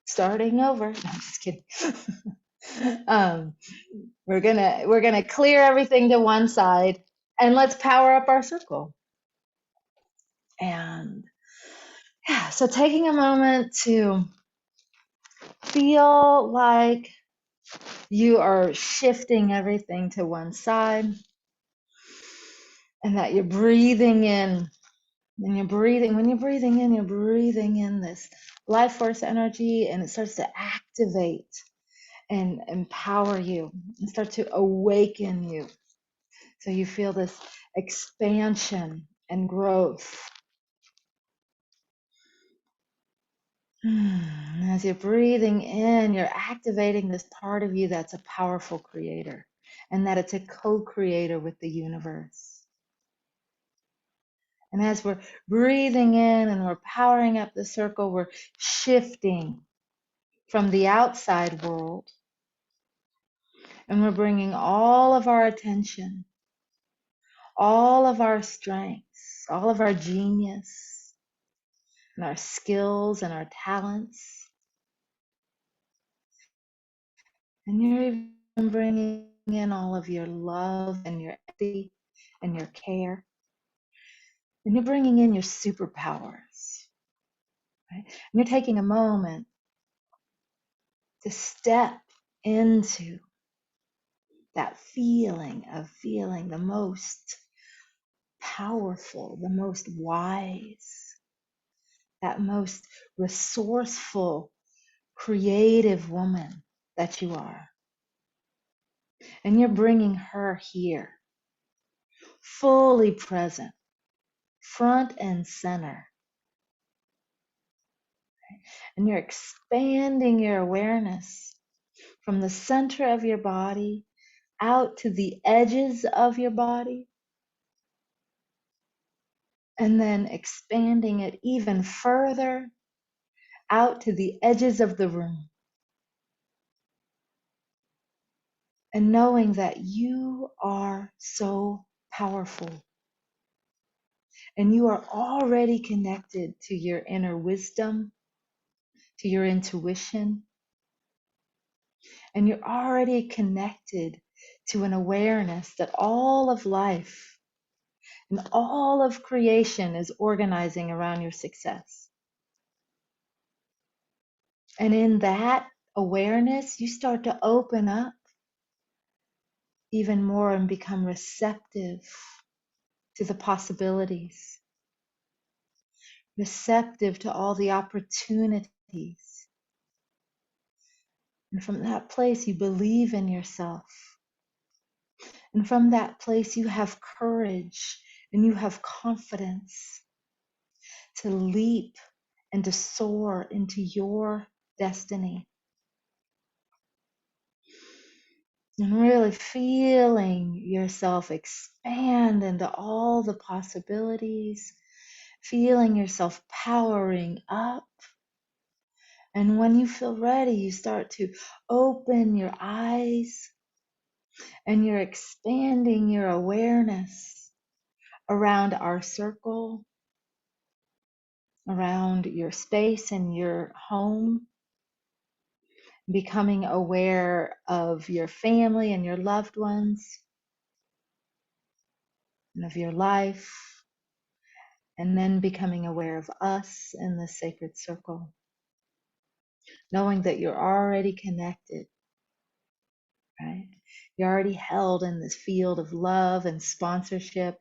Starting over. No, I'm just kidding. um, we're gonna clear everything to one side, and let's power up our circle. And yeah, so taking a moment to feel like you are shifting everything to one side, and that you're breathing in. And you're breathing, when you're breathing in, you're breathing in this life force energy, and it starts to activate and empower you and start to awaken you. So you feel this expansion and growth. As you're breathing in, you're activating this part of you that's a powerful creator, and that it's a co-creator with the universe. And as we're breathing in and we're powering up the circle, we're shifting from the outside world, and we're bringing all of our attention, all of our strengths, all of our genius, and our skills and our talents. And you're even bringing in all of your love and your empathy and your care. And you're bringing in your superpowers. Right? And you're taking a moment to step into that feeling of feeling the most powerful, the most wise, that most resourceful, creative woman that you are. And you're bringing her here, fully present, front and center. And you're expanding your awareness from the center of your body out to the edges of your body, and then expanding it even further out to the edges of the room. And knowing that you are so powerful, and you are already connected to your inner wisdom, to your intuition, and you're already connected to an awareness that all of life and all of creation is organizing around your success. And in that awareness, you start to open up even more and become receptive to the possibilities, receptive to all the opportunities. And from that place, you believe in yourself. And from that place, you have courage and you have confidence to leap and to soar into your destiny. And really feeling yourself expand into all the possibilities, feeling yourself powering up. And when you feel ready, you start to open your eyes and you're expanding your awareness around our circle, around your space and your home, becoming aware of your family and your loved ones and of your life, and then becoming aware of us in the sacred circle, knowing that you're already connected, right? You're already held in this field of love and sponsorship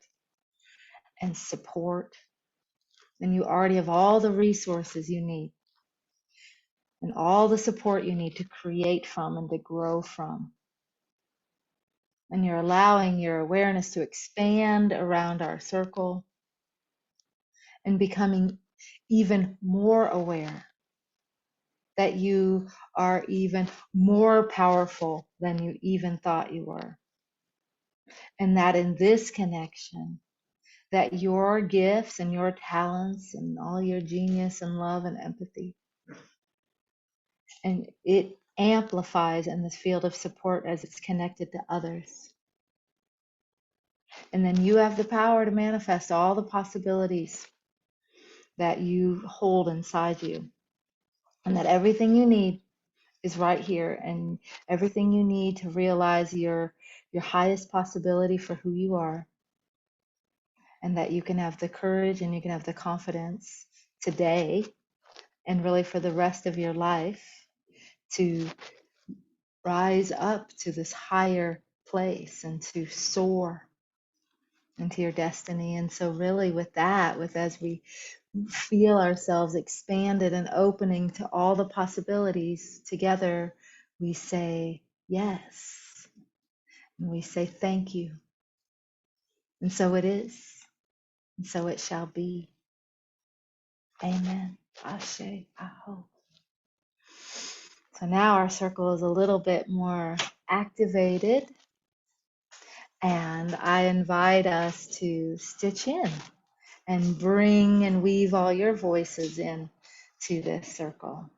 and support, and you already have all the resources you need and all the support you need to create from and to grow from. And you're allowing your awareness to expand around our circle and becoming even more aware that you are even more powerful than you even thought you were. And that in this connection, that your gifts and your talents and all your genius and love and empathy, and it amplifies in this field of support as it's connected to others. And then you have the power to manifest all the possibilities that you hold inside you, and that everything you need is right here, and everything you need to realize your highest possibility for who you are, and that you can have the courage and you can have the confidence today and really for the rest of your life to rise up to this higher place and to soar into your destiny. And so really with that, with as we feel ourselves expanded and opening to all the possibilities together, we say yes, and we say thank you, and so it is, and so it shall be. Amen. Ashe, aho. So now our circle is a little bit more activated, and I invite us to stitch in and bring and weave all your voices in to this circle.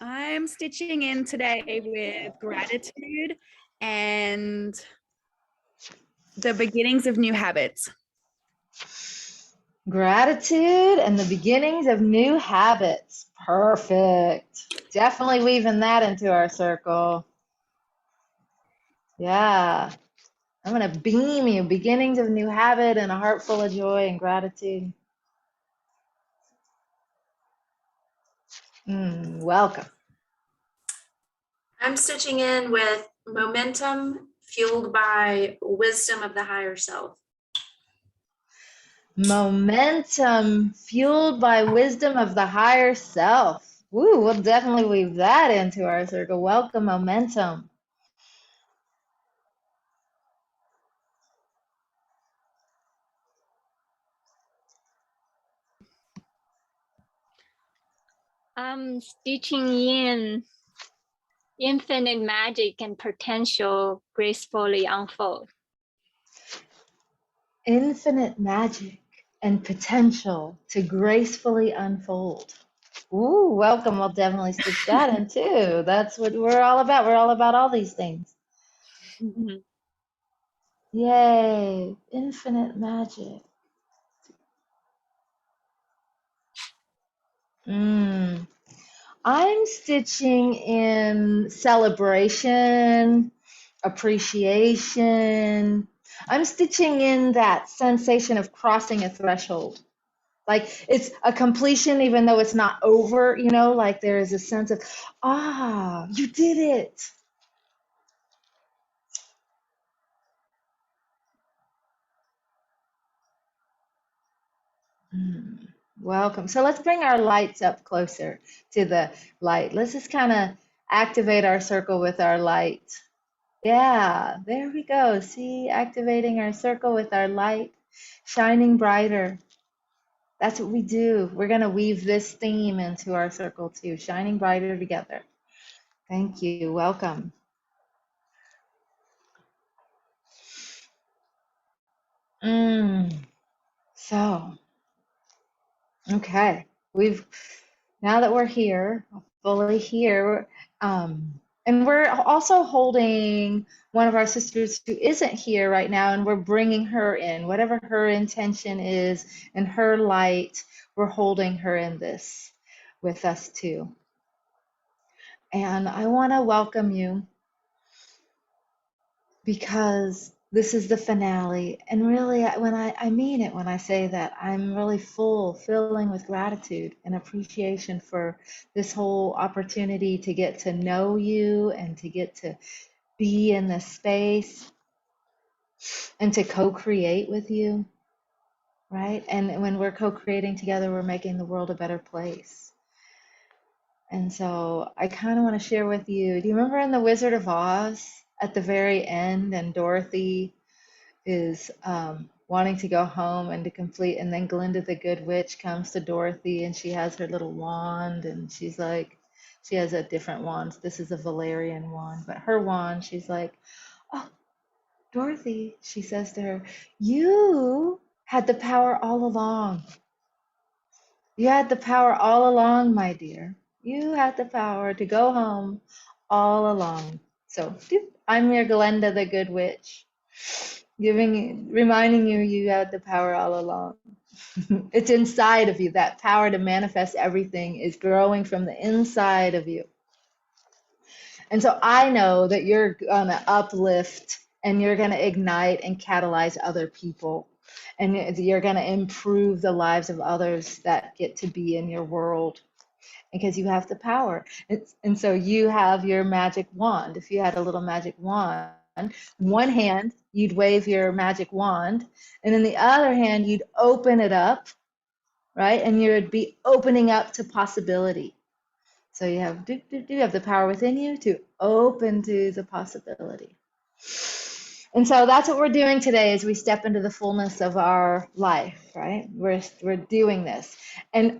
I'm stitching in today with gratitude and the beginnings of new habits. Gratitude and the beginnings of new habits. Perfect. Definitely weaving that into our circle. Yeah. I'm going to beam you. Beginnings of new habit and a heart full of joy and gratitude. Welcome. I'm stitching in with momentum fueled by wisdom of the higher self. Momentum fueled by wisdom of the higher self. Woo, we'll definitely weave that into our circle. Welcome, momentum. I'm stitching in infinite magic and potential gracefully unfold. Infinite magic and potential to gracefully unfold. Ooh, welcome. We'll definitely stitch that in too. That's what we're all about. We're all about all these things. Yay, infinite magic. I'm stitching in celebration, appreciation. I'm stitching in that sensation of crossing a threshold. Like it's a completion, even though it's not over, you know, like there is a sense of, you did it. Welcome. So let's bring our lights up closer to the light. Let's just kind of activate our circle with our light. Yeah, there we go. See, activating our circle with our light, shining brighter. That's what we do. We're going to weave this theme into our circle too, shining brighter together. Thank you. Welcome. So, okay, now that we're here, fully here, and we're also holding one of our sisters who isn't here right now, and we're bringing her in, whatever her intention is and her light, we're holding her in this with us too. And I want to welcome you because this is the finale. And really, when I mean it when I say that, I'm really filling with gratitude and appreciation for this whole opportunity to get to know you and to get to be in this space and to co-create with you, right? And when we're co-creating together, we're making the world a better place. And so I kind of want to share with you, do you remember in The Wizard of Oz at the very end, and Dorothy is wanting to go home and to complete, and then Glinda the Good Witch comes to Dorothy and she has her little wand and she's like, She has a different wand. This is a Valerian wand, but her wand, she's like, oh, Dorothy, she says to her, you had the power all along. You had the power all along, my dear. You had the power to go home all along. So I'm your Glenda the Good Witch, reminding you you had the power all along. It's inside of you. That power to manifest everything is growing from the inside of you. And so I know that you're going to uplift and you're going to ignite and catalyze other people. And you're going to improve the lives of others that get to be in your world because you have the power. And so you have your magic wand. If you had a little magic wand, in one hand, you'd wave your magic wand. And in the other hand, you'd open it up, right? And you would be opening up to possibility. So you have the power within you to open to the possibility. And so that's what we're doing today as we step into the fullness of our life, right? We're doing this. And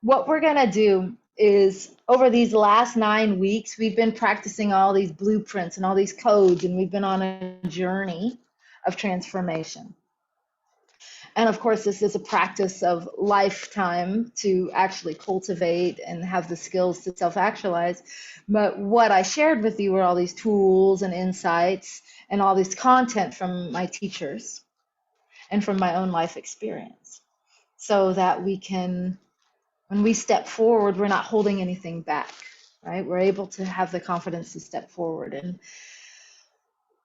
what we're going to do is over these last 9 weeks, we've been practicing all these blueprints and all these codes, and we've been on a journey of transformation. And of course, this is a practice of lifetime to actually cultivate and have the skills to self-actualize. But what I shared with you were all these tools and insights and all this content from my teachers and from my own life experience, so that we can, when we step forward, we're not holding anything back, right? We're able to have the confidence to step forward.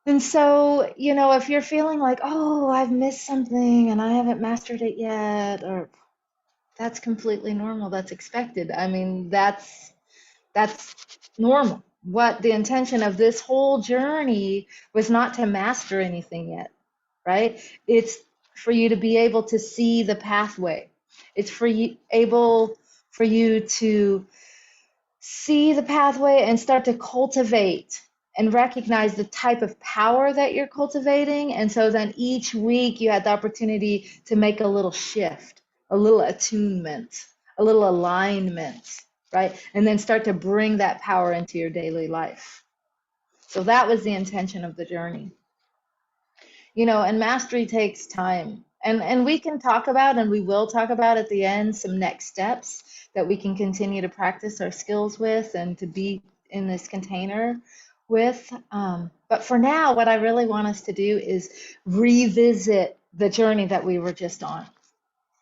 And so, you know, if you're feeling like, oh, I've missed something and I haven't mastered it yet, or that's completely normal. That's expected. I mean, that's normal. What the intention of this whole journey was not to master anything yet, right? It's for you to be able to see the pathway. It's for you to see the pathway and start to cultivate and recognize the type of power that you're cultivating. And so then each week you had the opportunity to make a little shift, a little attunement, a little alignment, right? And then start to bring that power into your daily life. So that was the intention of the journey. You know, and mastery takes time. And we can talk about, and we will talk about at the end, some next steps that we can continue to practice our skills with and to be in this container with. But for now, what I really want us to do is revisit the journey that we were just on,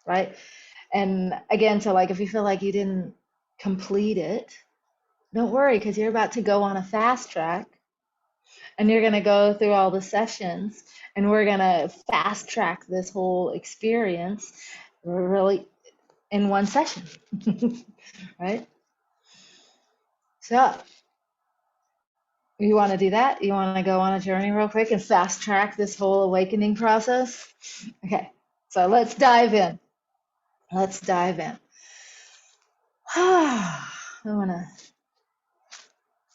right? And again, so like if you feel like you didn't complete it, don't worry, because you're about to go on a fast track. And you're going to go through all the sessions, and we're going to fast track this whole experience really in one session, right? So you want to do that? You want to go on a journey real quick and fast track this whole awakening process? Okay, so let's dive in. Let's dive in. I want to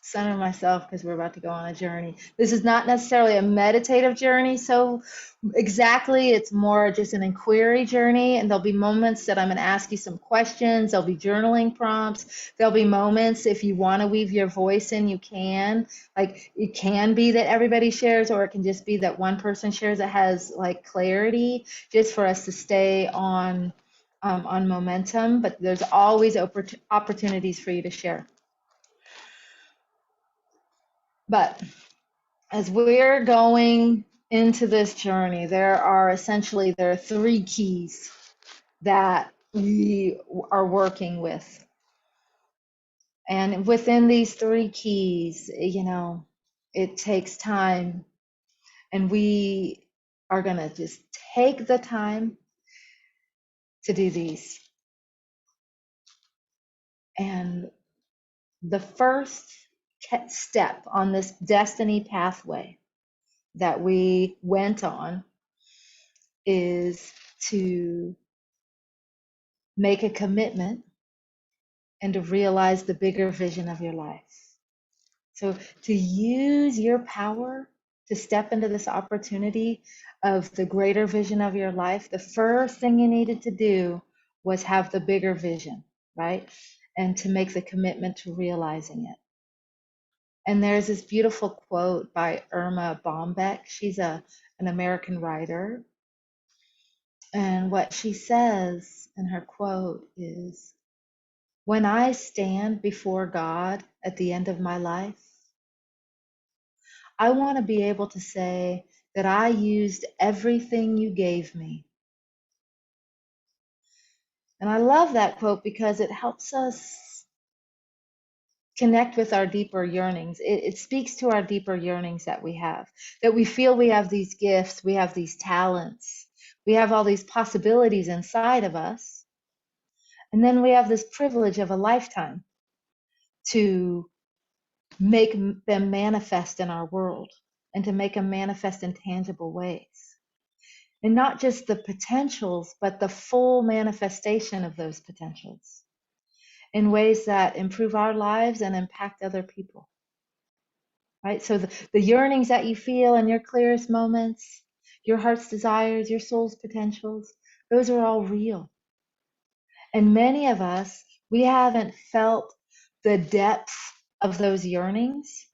center myself because we're about to go on a journey. This is not necessarily a meditative journey, so exactly, it's more just an inquiry journey, and there'll be moments that I'm going to ask you some questions. There'll be journaling prompts. There'll be moments if you want to weave your voice in, you can. Like, it can be that everybody shares, or it can just be that one person shares that has like clarity, just for us to stay on momentum. But there's always opportunities for you to share. But as we're going into this journey, there are 3 keys that we are working with. And within these 3 keys, you know, it takes time. And we are going to just take the time to do these. And the first step on this destiny pathway that we went on is to make a commitment and to realize the bigger vision of your life. So to use your power to step into this opportunity of the greater vision of your life, the first thing you needed to do was have the bigger vision, right? and to make the commitment to realizing it. And there's this beautiful quote by Irma Bombeck. She's an American writer. And what she says in her quote is, "When I stand before God at the end of my life, I want to be able to say that I used everything you gave me." And I love that quote because it helps us connect with our deeper yearnings. It speaks to our deeper yearnings that we have, that we feel we have these gifts, we have these talents, we have all these possibilities inside of us. And then we have this privilege of a lifetime to make them manifest in our world and to make them manifest in tangible ways. And not just the potentials, but the full manifestation of those potentials in ways that improve our lives and impact other people. Right? So the yearnings that you feel in your clearest moments, your heart's desires, your soul's potentials, those are all real. And many of us, we haven't felt the depth of those yearnings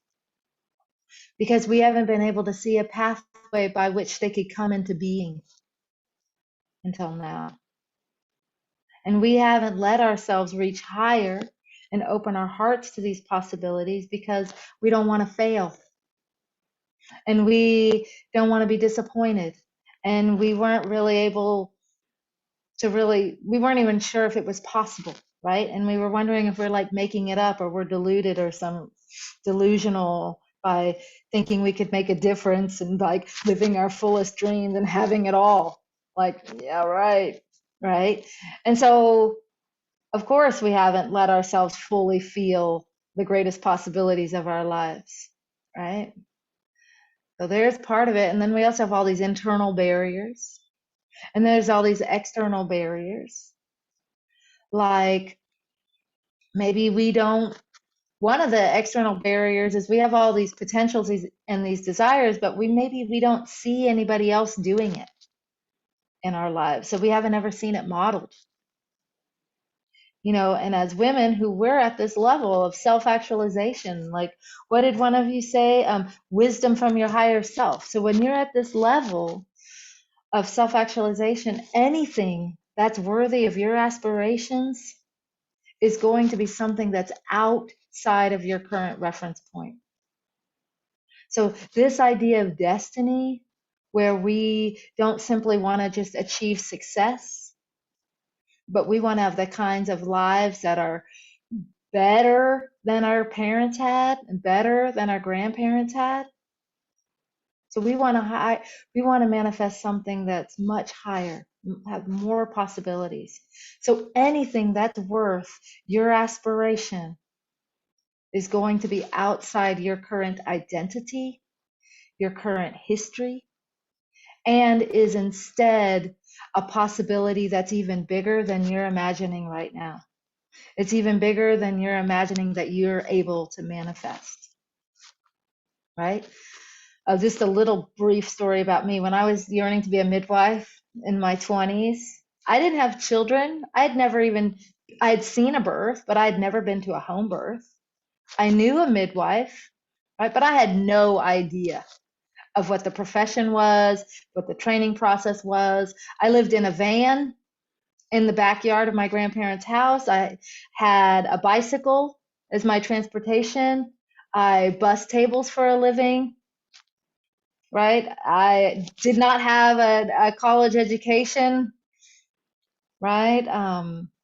because we haven't been able to see a pathway by which they could come into being until now. And we haven't let ourselves reach higher and open our hearts to these possibilities because we don't want to fail. And we don't want to be disappointed. And we weren't really able to we weren't even sure if it was possible, right? And we were wondering if we're like making it up or we're deluded or some delusional by thinking we could make a difference and like living our fullest dreams and having it all. Like, yeah, right. And so, of course, we haven't let ourselves fully feel the greatest possibilities of our lives, right? So there's part of it. And then we also have all these internal barriers. And there's all these external barriers. Like maybe we don't, one of the external barriers is we have all these potentials and these desires, but maybe we don't see anybody else doing it in our lives. So we haven't ever seen it modeled. And as women who we're at this level of self-actualization, like what did one of you say? Wisdom from your higher self. So when you're at this level of self-actualization, anything that's worthy of your aspirations is going to be something that's outside of your current reference point. So this idea of destiny, where we don't simply want to just achieve success, but we want to have the kinds of lives that are better than our parents had and better than our grandparents had. So we want to manifest something that's much higher, have more possibilities. So anything that's worth your aspiration is going to be outside your current identity, your current history, and is instead a possibility that's even bigger than you're imagining right now. It's even bigger than you're imagining that you're able to manifest, right? Just a little brief story about me. When I was yearning to be a midwife in my 20s, I didn't have children. I'd seen a birth, but I'd never been to a home birth. I knew a midwife, right? But I had no idea of what the profession was, what the training process was. I lived in a van in the backyard of my grandparents' house. I had a bicycle as my transportation. I bussed tables for a living, right? I did not have a college education, right?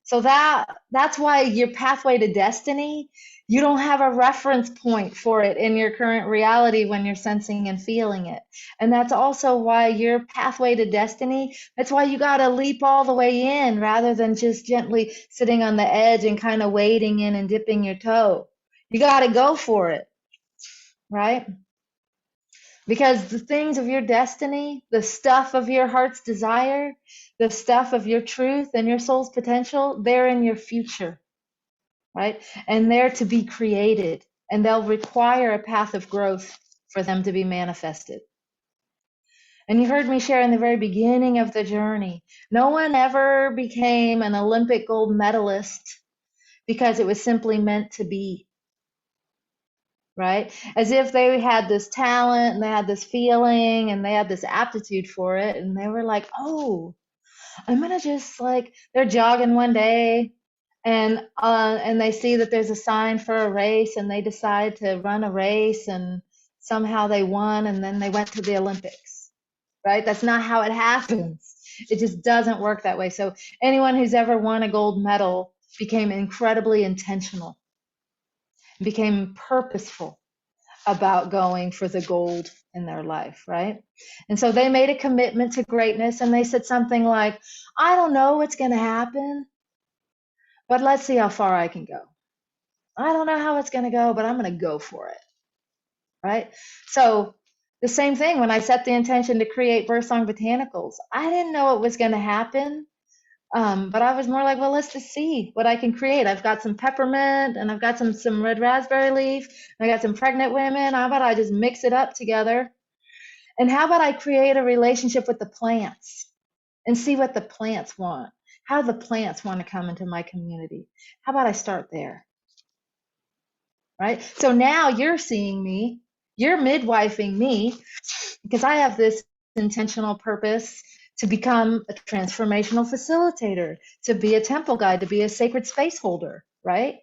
So that's why your pathway to destiny, you don't have a reference point for it in your current reality when you're sensing and feeling it. And that's also why your pathway to destiny, that's why you got to leap all the way in rather than just gently sitting on the edge and kind of wading in and dipping your toe. You got to go for it, right? Because the things of your destiny, the stuff of your heart's desire, the stuff of your truth and your soul's potential, they're in your future, right? And they're to be created, and they'll require a path of growth for them to be manifested. And you heard me share in the very beginning of the journey, no one ever became an Olympic gold medalist because it was simply meant to be, right? As if they had this talent and they had this feeling and they had this aptitude for it. And they were like, oh, I'm going to just like, they're jogging one day and they see that there's a sign for a race and they decide to run a race and somehow they won and then they went to the Olympics, right? That's not how it happens. It just doesn't work that way. So anyone who's ever won a gold medal became incredibly intentional, became purposeful about going for the gold in their life, right? And so they made a commitment to greatness and they said something like, I don't know what's going to happen, but let's see how far I can go. I don't know how it's going to go, but I'm going to go for it, right? So the same thing when I set the intention to create Birdsong Botanicals, I didn't know it was going to happen. But I was more like, well, let's just see what I can create. I've got some peppermint and I've got some red raspberry leaf. And I got some pregnant women. How about I just mix it up together? And how about I create a relationship with the plants and see what the plants want? How the plants want to come into my community? How about I start there? Right? So now you're seeing me, you're midwifing me because I have this intentional purpose to become a transformational facilitator, to be a temple guide, to be a sacred space holder, right?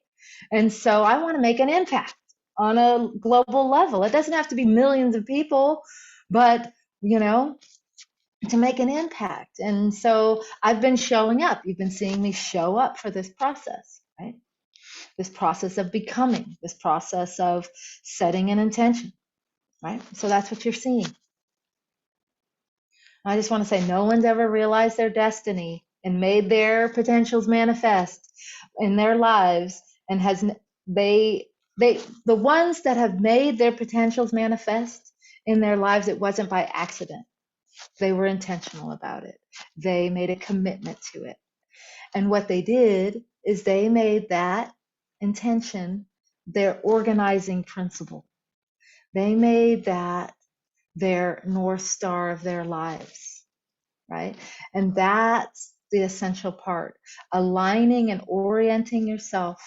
And so I want to make an impact on a global level. It doesn't have to be millions of people, but, you know, to make an impact. And so I've been showing up. You've been seeing me show up for this process, right? This process of becoming, this process of setting an intention, right? So that's what you're seeing. I just want to say no one's ever realized their destiny and made their potentials manifest in their lives and has they the ones that have made their potentials manifest in their lives, it wasn't by accident. They were intentional about it. They made a commitment to it. And what they did is they made that intention their organizing principle. They made that their North Star of their lives, right? And that's the essential part. Aligning and orienting yourself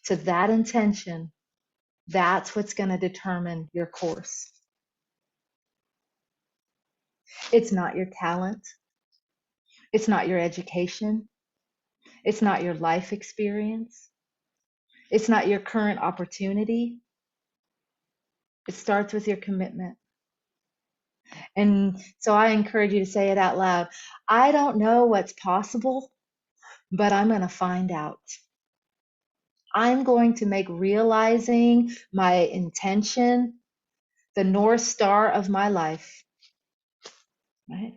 to that intention, that's what's going to determine your course. It's not your talent. It's not your education. It's not your life experience. It's not your current opportunity. It starts with your commitment. And so I encourage you to say it out loud. I don't know what's possible, but I'm going to find out. I'm going to make realizing my intention the North Star of my life. Right?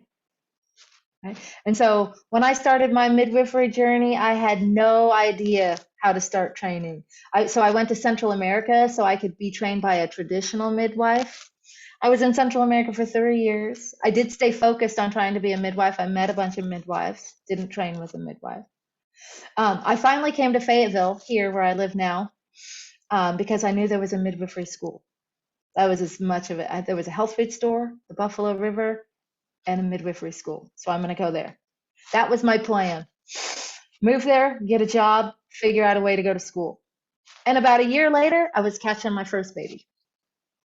Right? And so when I started my midwifery journey, I had no idea how to start training. So I went to Central America so I could be trained by a traditional midwife. I was in Central America for 3 years. I did stay focused on trying to be a midwife. I met a bunch of midwives, didn't train with a midwife. I finally came to Fayetteville, here where I live now, because I knew there was a midwifery school. That was as much of it. There was a health food store, the Buffalo River, and a midwifery school. So I'm going to go there. That was my plan. Move there, get a job, figure out a way to go to school. And about a year later, I was catching my first baby.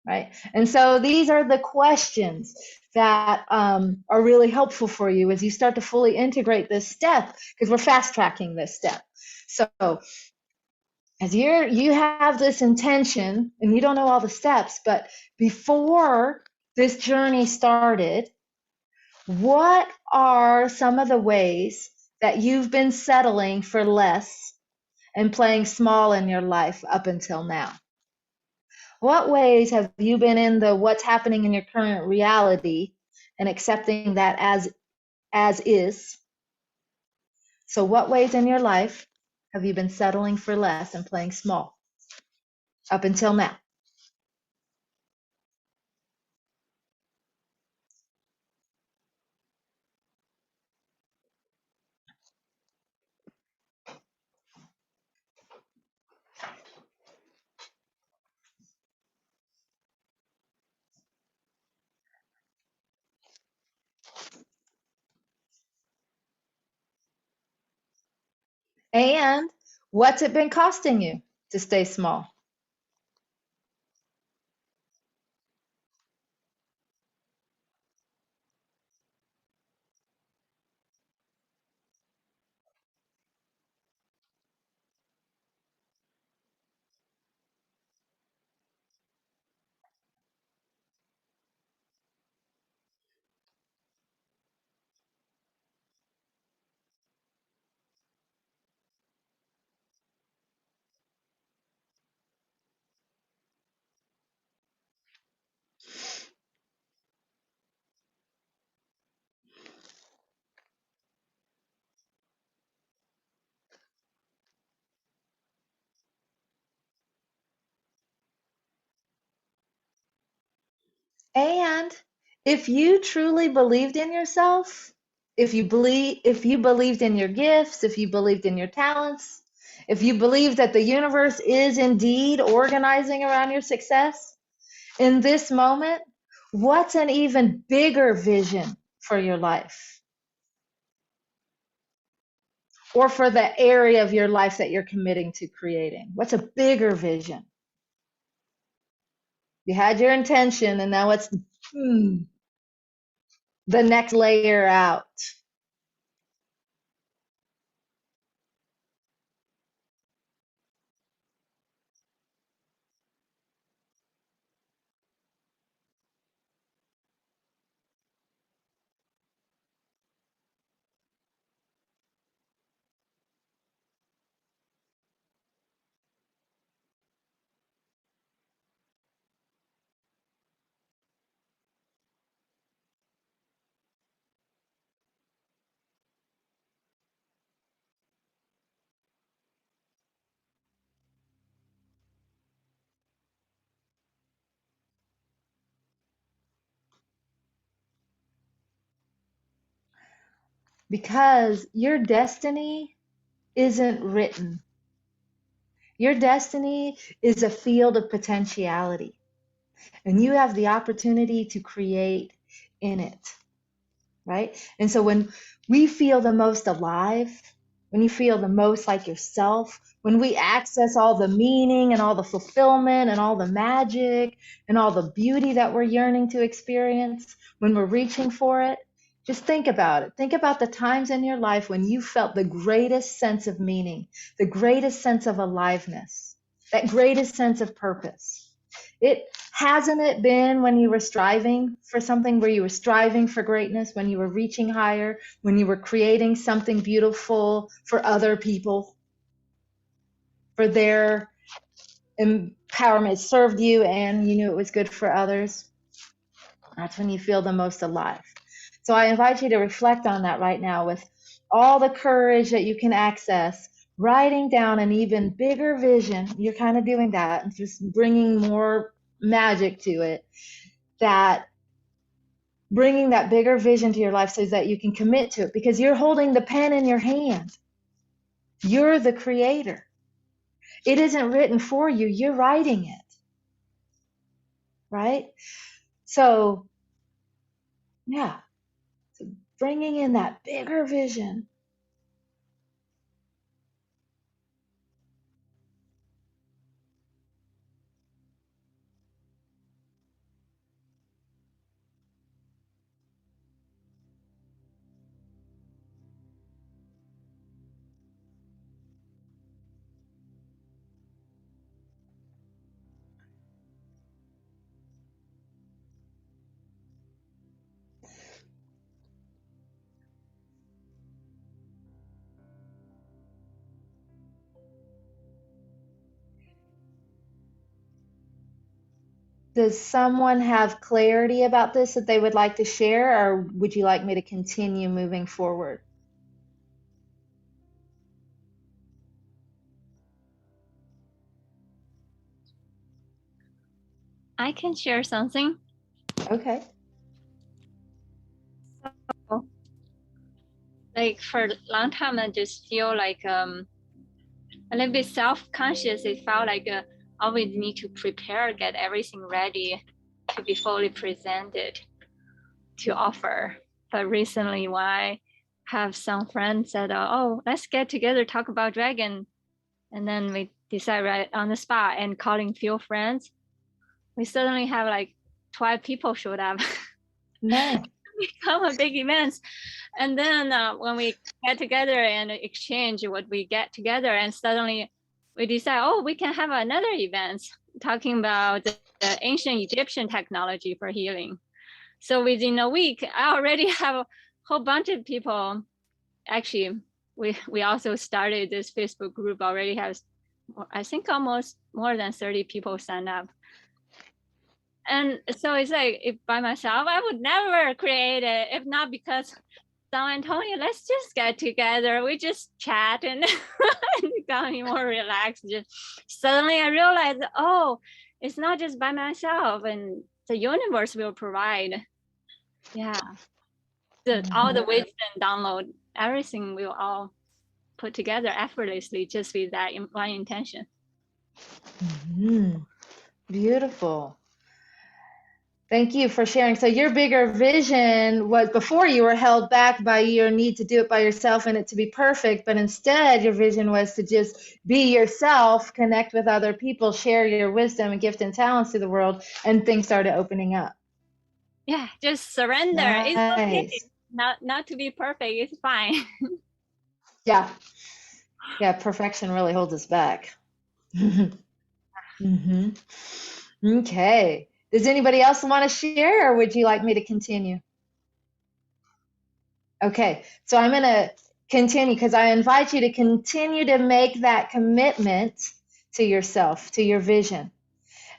Right? And so these are the questions that are really helpful for you as you start to fully integrate this step, because we're fast tracking this step. So as you have this intention and you don't know all the steps, but before this journey started, what are some of the ways that you've been settling for less and playing small in your life up until now? What ways have you been in the what's happening in your current reality and accepting that as is? So what ways in your life have you been settling for less and playing small up until now? And What's it been costing you to stay small? And if you truly believed in yourself, if you believed in your gifts, if you believed in your talents, if you believe that the universe is indeed organizing around your success, in this moment, what's an even bigger vision for your life? Or for the area of your life that you're committing to creating? What's a bigger vision? You had your intention, and now it's the next layer out. Because your destiny isn't written. Your destiny is a field of potentiality, and you have the opportunity to create in it, right? And so when we feel the most alive, when you feel the most like yourself, when we access all the meaning and all the fulfillment and all the magic and all the beauty that we're yearning to experience, when we're reaching for it, just think about it. Think about the times in your life when you felt the greatest sense of meaning, the greatest sense of aliveness, that greatest sense of purpose. It hasn't it been when you were striving for something, where you were striving for greatness, when you were reaching higher, when you were creating something beautiful for other people, for their empowerment? It served you and you knew it was good for others. That's when you feel the most alive. So I invite you to reflect on that right now with all the courage that you can access, writing down an even bigger vision. You're kind of doing that and just bringing more magic to it, that bringing that bigger vision to your life so that you can commit to it, because you're holding the pen in your hand. You're the creator. It isn't written for you. You're writing it, right? So yeah, so bringing in that bigger vision. Does someone have clarity about this that they would like to share, or would you like me to continue moving forward? I can share something. Okay. Like for a long time, I just feel like a little bit self-conscious. It felt like I always need to prepare, get everything ready to be fully presented to offer. But recently, when I have some friends said, "Oh, let's get together, talk about dragon," And then we decide right on the spot and calling few friends. We suddenly have like 12 people showed up. Nice. Become a big event. And then when we get together and exchange what we get together, and suddenly we decide, oh, we can have another event talking about the ancient Egyptian technology for healing. So within a week, I already have a whole bunch of people. Actually, we also started this Facebook group, already has, I think, almost more than 30 people signed up. And so it's like, if by myself, I would never create it, if not because someone told me, let's just get together. We just chat and got me more relaxed. Just suddenly I realized, oh, it's not just by myself, and the universe will provide. Yeah. All the wisdom download, everything will all put together effortlessly just with that one intention. Beautiful. Thank you for sharing. So your bigger vision was, before you were held back by your need to do it by yourself and it to be perfect, but instead your vision was to just be yourself, connect with other people, share your wisdom and gift and talents to the world, and things started opening up. Yeah, just surrender. Nice. It's okay. Not to be perfect. It's fine. Yeah. Yeah, perfection really holds us back. Okay. Does anybody else want to share, or would you like me to continue? Okay, so I'm going to continue, because I invite you to continue to make that commitment to yourself, to your vision.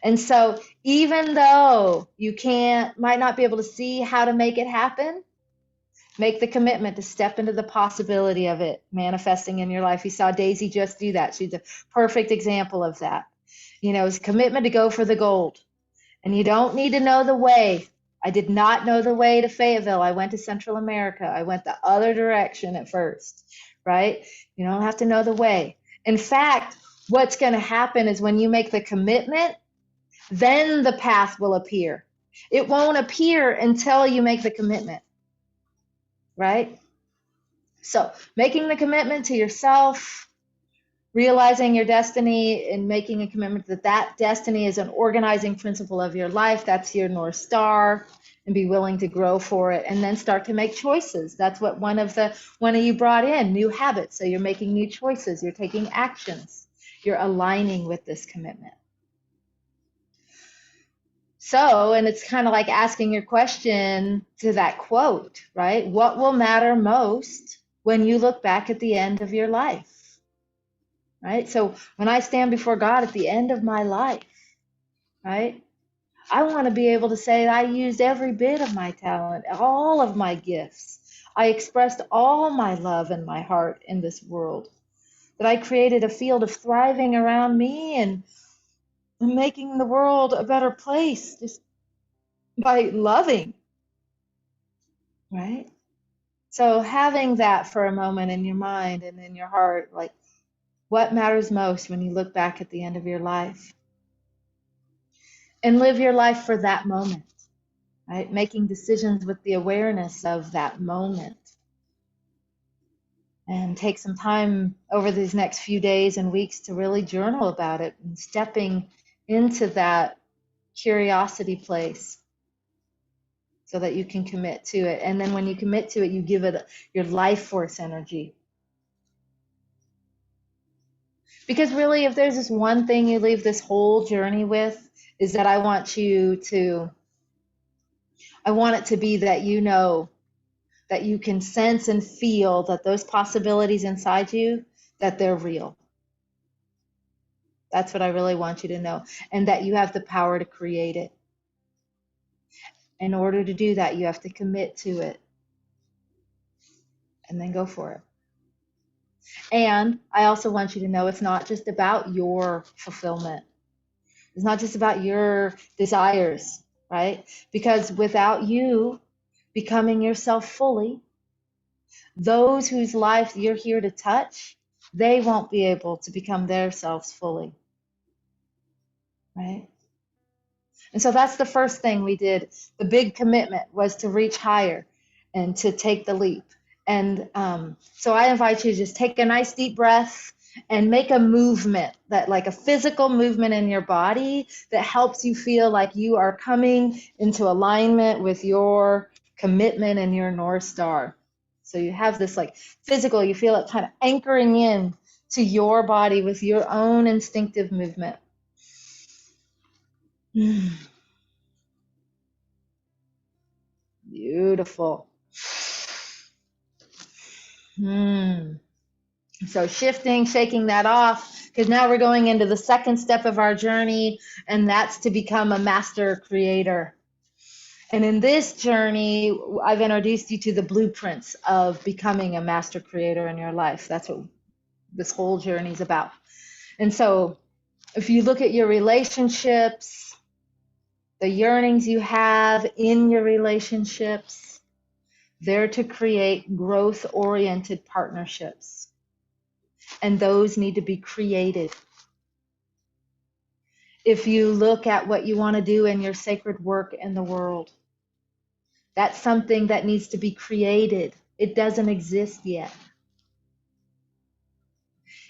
And so even though you might not be able to see how to make it happen, make the commitment to step into the possibility of it manifesting in your life. You saw Daisy just do that. She's a perfect example of that. You know, it's a commitment to go for the gold. And you don't need to know the way. I did not know the way to Fayetteville. I went to Central America. I went the other direction at first, right? You don't have to know the way. In fact, what's going to happen is when you make the commitment, then the path will appear. It won't appear until you make the commitment, right? So making the commitment to yourself, realizing your destiny, and making a commitment that destiny is an organizing principle of your life. That's your North Star, and be willing to grow for it, and then start to make choices. That's what one of you brought in, new habits. So you're making new choices, you're taking actions, you're aligning with this commitment. So, and it's kind of like asking your question to that quote, right? What will matter most when you look back at the end of your life? Right? So when I stand before God at the end of my life, right, I want to be able to say that I used every bit of my talent, all of my gifts. I expressed all my love and my heart in this world, that I created a field of thriving around me and making the world a better place just by loving, right? So having that for a moment in your mind and in your heart, like, what matters most when you look back at the end of your life? And live your life for that moment, right? Making decisions with the awareness of that moment. And take some time over these next few days and weeks to really journal about it and stepping into that curiosity place so that you can commit to it. And then when you commit to it, you give it your life force energy. Because really, if there's this one thing you leave this whole journey with, is that I want it to be that you know that you can sense and feel that those possibilities inside you, that they're real. That's what I really want you to know. And that you have the power to create it. In order to do that, you have to commit to it. And then go for it. And I also want you to know it's not just about your fulfillment. It's not just about your desires, right? Because without you becoming yourself fully, those whose lives you're here to touch, they won't be able to become their selves fully, right? And so that's the first thing we did. The big commitment was to reach higher and to take the leap. And so I invite you to just take a nice deep breath and make a movement, that like a physical movement in your body that helps you feel like you are coming into alignment with your commitment and your North Star. So you have this like physical, you feel it kind of anchoring in to your body with your own instinctive movement. Beautiful. So shifting, shaking that off, because now we're going into the second step of our journey, and that's to become a master creator. And in this journey, I've introduced you to the blueprints of becoming a master creator in your life. That's what this whole journey is about. And so if you look at your relationships, the yearnings you have in your relationships, they're to create growth-oriented partnerships. And those need to be created. If you look at what you want to do in your sacred work in the world, that's something that needs to be created. It doesn't exist yet.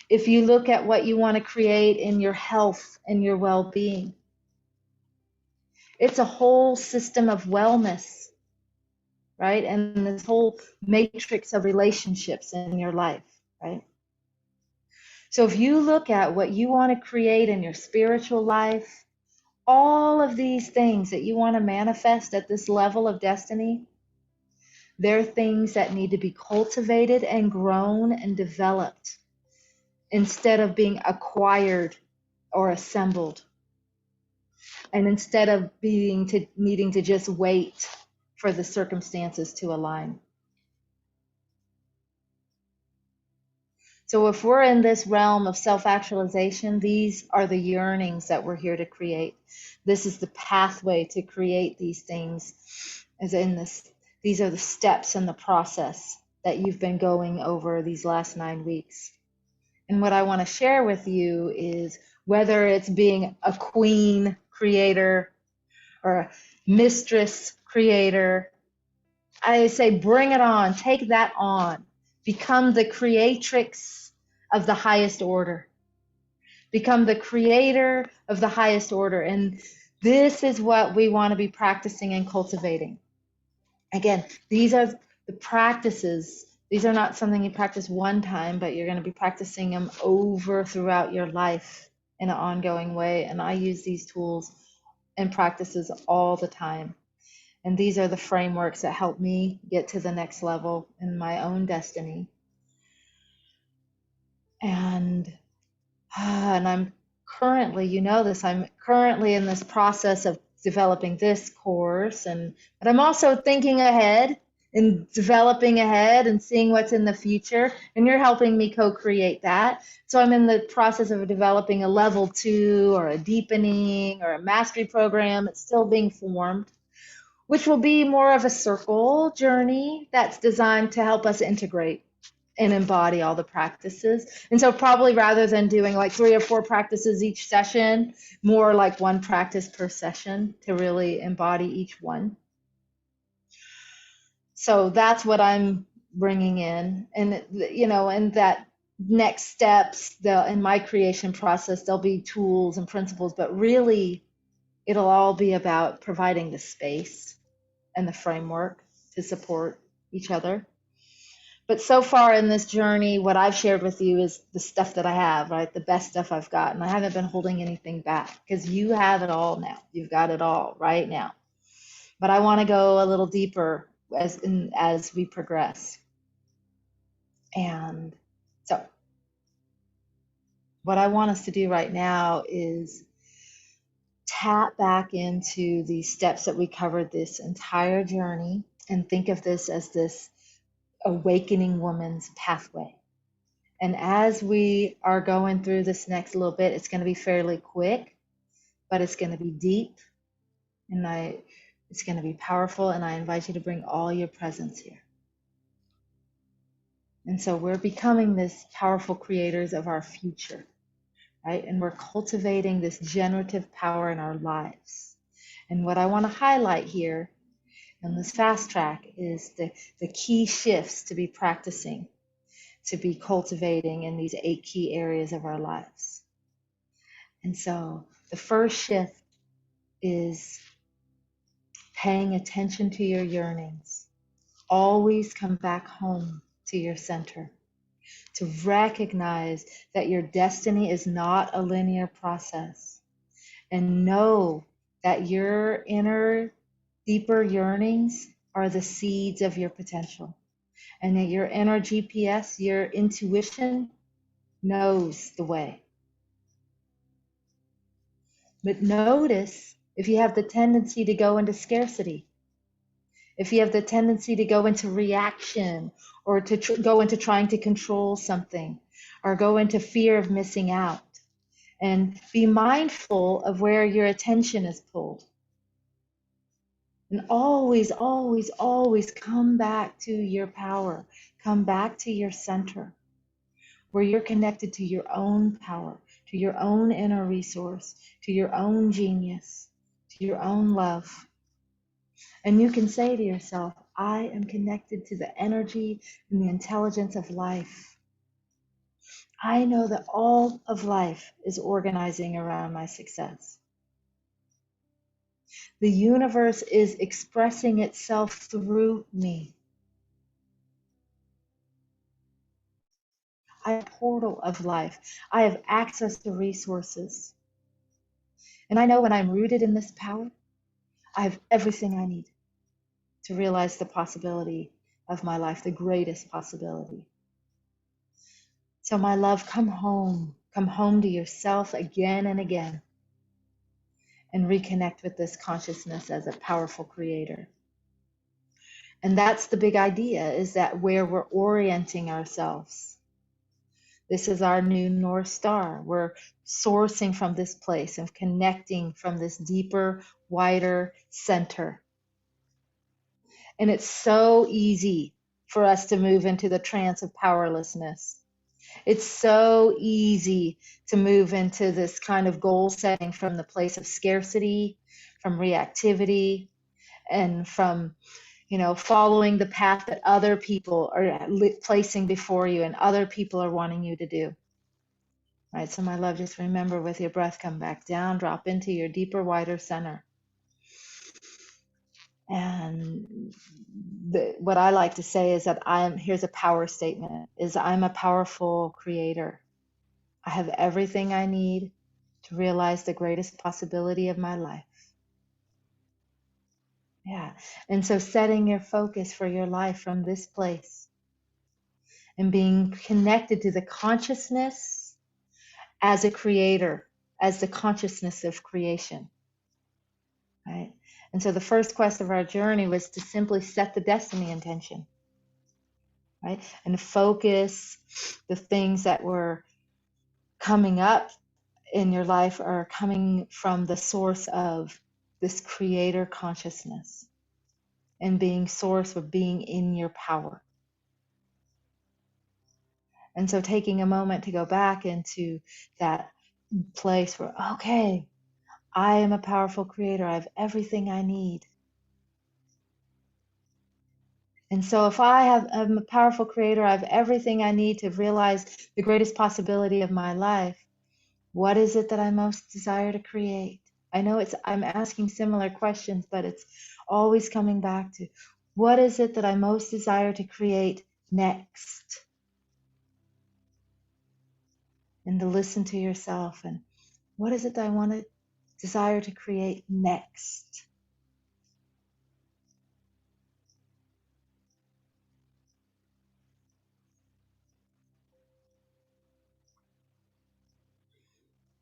If you look at what you want to create in your health and your well-being, it's a whole system of wellness, right? And this whole matrix of relationships in your life, right? So if you look at what you want to create in your spiritual life, all of these things that you want to manifest at this level of destiny, they're things that need to be cultivated and grown and developed instead of being acquired or assembled. And instead of needing to just wait for the circumstances to align. So if we're in this realm of self-actualization, these are the yearnings that we're here to create. This is the pathway to create these things. These are the steps in the process that you've been going over these last 9 weeks. And what I want to share with you is whether it's being a queen creator or a mistress creator, I say bring it on, take that on. Become the creatrix of the highest order. Become the creator of the highest order. And this is what we want to be practicing and cultivating. Again, these are the practices. These are not something you practice one time, but you're going to be practicing them over throughout your life in an ongoing way. And I use these tools and practices all the time. And these are the frameworks that help me get to the next level in my own destiny. And I'm currently, you know this, I'm currently in this process of developing this course, but I'm also thinking ahead and developing ahead and seeing what's in the future. And you're helping me co-create that. So I'm in the process of developing a level 2 or a deepening or a mastery program. It's still being formed, which will be more of a circle journey that's designed to help us integrate and embody all the practices. And so probably rather than doing like 3 or 4 practices each session, more like 1 practice per session to really embody each one. So that's what I'm bringing in. And, you know, in that next steps, in my creation process, there'll be tools and principles, but really it'll all be about providing the space and the framework to support each other. But so far in this journey, what I've shared with you is the stuff that I have, right? The best stuff I've gotten. I haven't been holding anything back because you have it all now. You've got it all right now. But I want to go a little deeper as we progress. And so what I want us to do right now is tap back into the steps that we covered this entire journey and think of this as this awakening woman's pathway. And as we are going through this next little bit, it's going to be fairly quick, but it's going to be deep, and it's going to be powerful, and I invite you to bring all your presence here. And so we're becoming this powerful creators of our future, right? And we're cultivating this generative power in our lives. And what I want to highlight here in this fast track is the key shifts to be practicing. to be cultivating in these 8 key areas of our lives. And so the first shift is paying attention to your yearnings. Always come back home to your center, to recognize that your destiny is not a linear process, and know that your inner, deeper yearnings are the seeds of your potential, and that your inner GPS, your intuition, knows the way. But notice if you have the tendency to go into scarcity, if you have the tendency to go into reaction, or to go into trying to control something, or go into fear of missing out, and be mindful of where your attention is pulled. And always, always, always come back to your power. Come back to your center, where you're connected to your own power, to your own inner resource, to your own genius, to your own love. And you can say to yourself, I am connected to the energy and the intelligence of life. I know that all of life is organizing around my success. The universe is expressing itself through me. I am a portal of life. I have access to resources. And I know when I'm rooted in this power, I have everything I need to realize the possibility of my life, the greatest possibility. So my love, come home to yourself again and again, and reconnect with this consciousness as a powerful creator. And that's the big idea, is that where we're orienting ourselves. This is our new North Star. We're sourcing from this place and connecting from this deeper, wider center. And it's so easy for us to move into the trance of powerlessness. It's so easy to move into this kind of goal setting from the place of scarcity, from reactivity, and from, following the path that other people are placing before you and other people are wanting you to do. Right? So my love, just remember, with your breath, come back down, drop into your deeper, wider center. And what I like to say is that here's a power statement, is I'm a powerful creator. I have everything I need to realize the greatest possibility of my life. Yeah. And so setting your focus for your life from this place and being connected to the consciousness as a creator, as the consciousness of creation. Right? And so the first quest of our journey was to simply set the destiny intention, right? And focus the things that were coming up in your life are coming from the source of this creator consciousness, and being source of being in your power. And so taking a moment to go back into that place where, okay, I am a powerful creator. I have everything I need. And so if I'm a powerful creator, I have everything I need to realize the greatest possibility of my life. What is it that I most desire to create? I know I'm asking similar questions, but it's always coming back to, what is it that I most desire to create next? And to listen to yourself, and what is it that I desire to create next?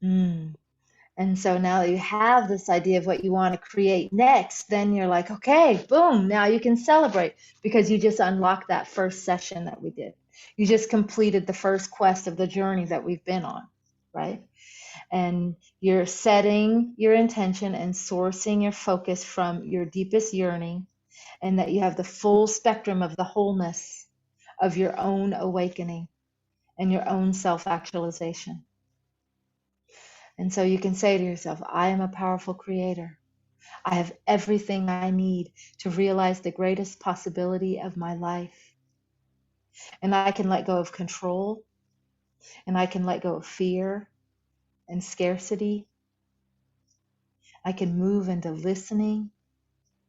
And so now that you have this idea of what you want to create next, then you're like, okay, boom, now you can celebrate, because you just unlocked that first session that we did. You just completed the first quest of the journey that we've been on, right? And you're setting your intention and sourcing your focus from your deepest yearning, and that you have the full spectrum of the wholeness of your own awakening and your own self-actualization. And so you can say to yourself, I am a powerful creator. I have everything I need to realize the greatest possibility of my life. And I can let go of control, and I can let go of fear and scarcity. I can move into listening,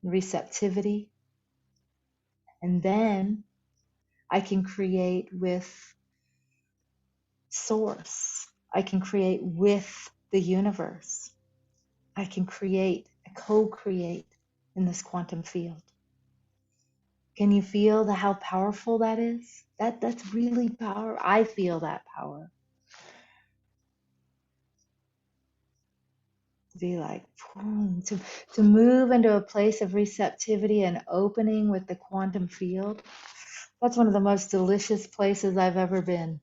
receptivity, and then I can create with source. I can create with the universe. I can create, co-create in this quantum field. Can you feel how powerful that is? That's really power. I feel that power. To be like, boom, to move into a place of receptivity and opening with the quantum field. That's one of the most delicious places I've ever been.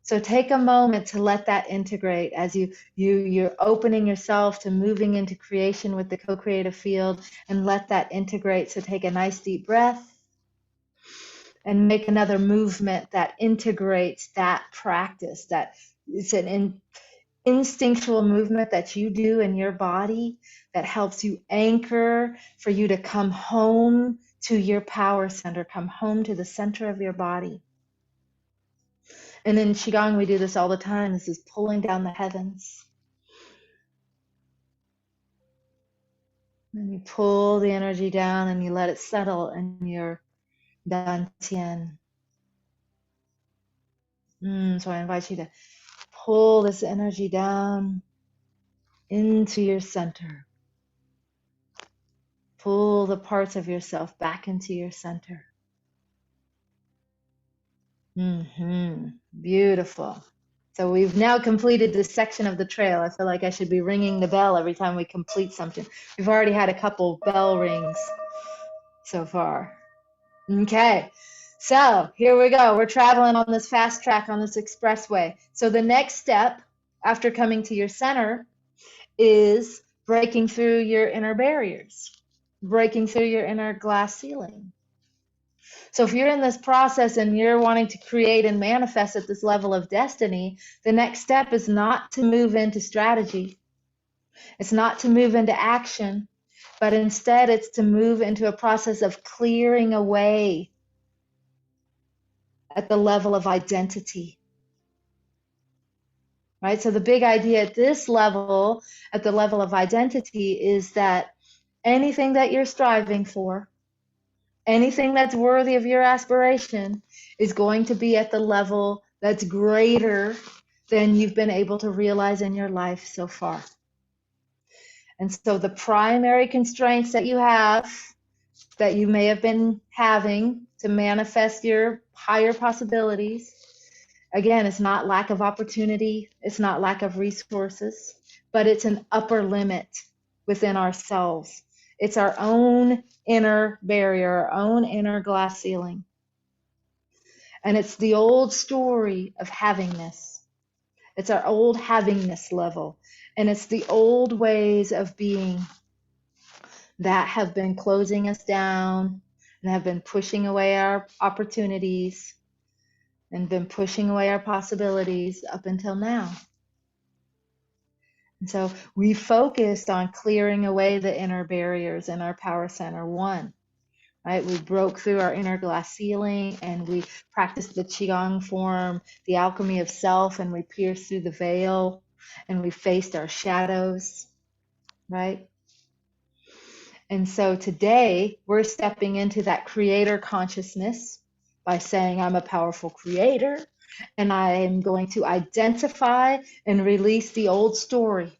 So take a moment to let that integrate as you're opening yourself to moving into creation with the co-creative field, and let that integrate. So take a nice deep breath and make another movement that integrates that practice. That it's an instinctual movement that you do in your body that helps you anchor for you to come home to your power center, come home to the center of your body. And in Qigong, we do this all the time. This is pulling down the heavens. And you pull the energy down and you let it settle in your dantian. So I invite you to pull this energy down into your center. Pull the parts of yourself back into your center. Beautiful. So we've now completed this section of the trail. I feel like I should be ringing the bell every time we complete something. We've already had a couple bell rings so far. Okay, so here we go. We're traveling on this fast track, on this expressway. So the next step after coming to your center is breaking through your inner barriers, breaking through your inner glass ceiling. So if you're in this process and you're wanting to create and manifest at this level of destiny, the next step is not to move into strategy. It's not to move into action, but instead it's to move into a process of clearing away at the level of identity. Right? So the big idea at this level, at the level of identity, is that anything that you're striving for, anything that's worthy of your aspiration, is going to be at the level that's greater than you've been able to realize in your life so far. And so the primary constraints that you have, that you may have been having to manifest your higher possibilities, again, it's not lack of opportunity, it's not lack of resources, but it's an upper limit within ourselves. It's our own inner barrier, our own inner glass ceiling. And it's the old story of havingness. It's our old havingness level. And it's the old ways of being that have been closing us down and have been pushing away our opportunities and been pushing away our possibilities up until now. And so we focused on clearing away the inner barriers in our power center 1. Right? We broke through our inner glass ceiling and we practiced the Qigong form, the alchemy of self, and we pierced through the veil and we faced our shadows, right? And so today we're stepping into that creator consciousness by saying I'm a powerful creator, and I am going to identify and release the old story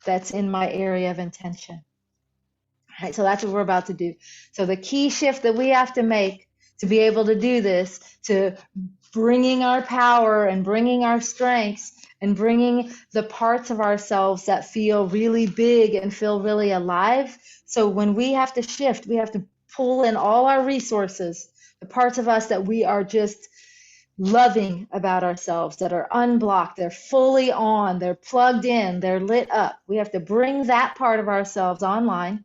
that's in my area of intention. Right, so that's what we're about to do. So the key shift that we have to make to be able to do this, to bringing our power and bringing our strengths and bringing the parts of ourselves that feel really big and feel really alive. So when we have to shift, we have to pull in all our resources, the parts of us that we are just loving about ourselves, that are unblocked, they're fully on, they're plugged in, they're lit up. We have to bring that part of ourselves online.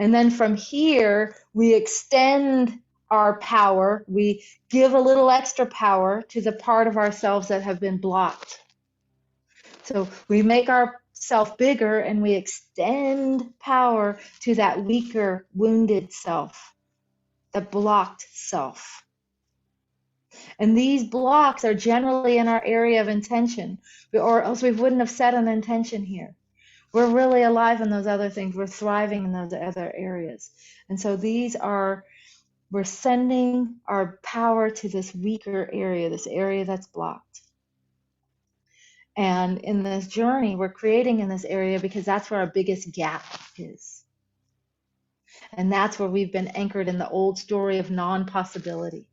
And then from here, we extend our power. We give a little extra power to the part of ourselves that have been blocked. So we make ourself bigger and we extend power to that weaker, wounded self. that blocked self. And these blocks are generally in our area of intention, or else we wouldn't have set an intention here. We're really alive in those other things. We're thriving in those other areas. And so we're sending our power to this weaker area, this area that's blocked. And in this journey, we're creating in this area because that's where our biggest gap is. And that's where we've been anchored in the old story of non-possibility.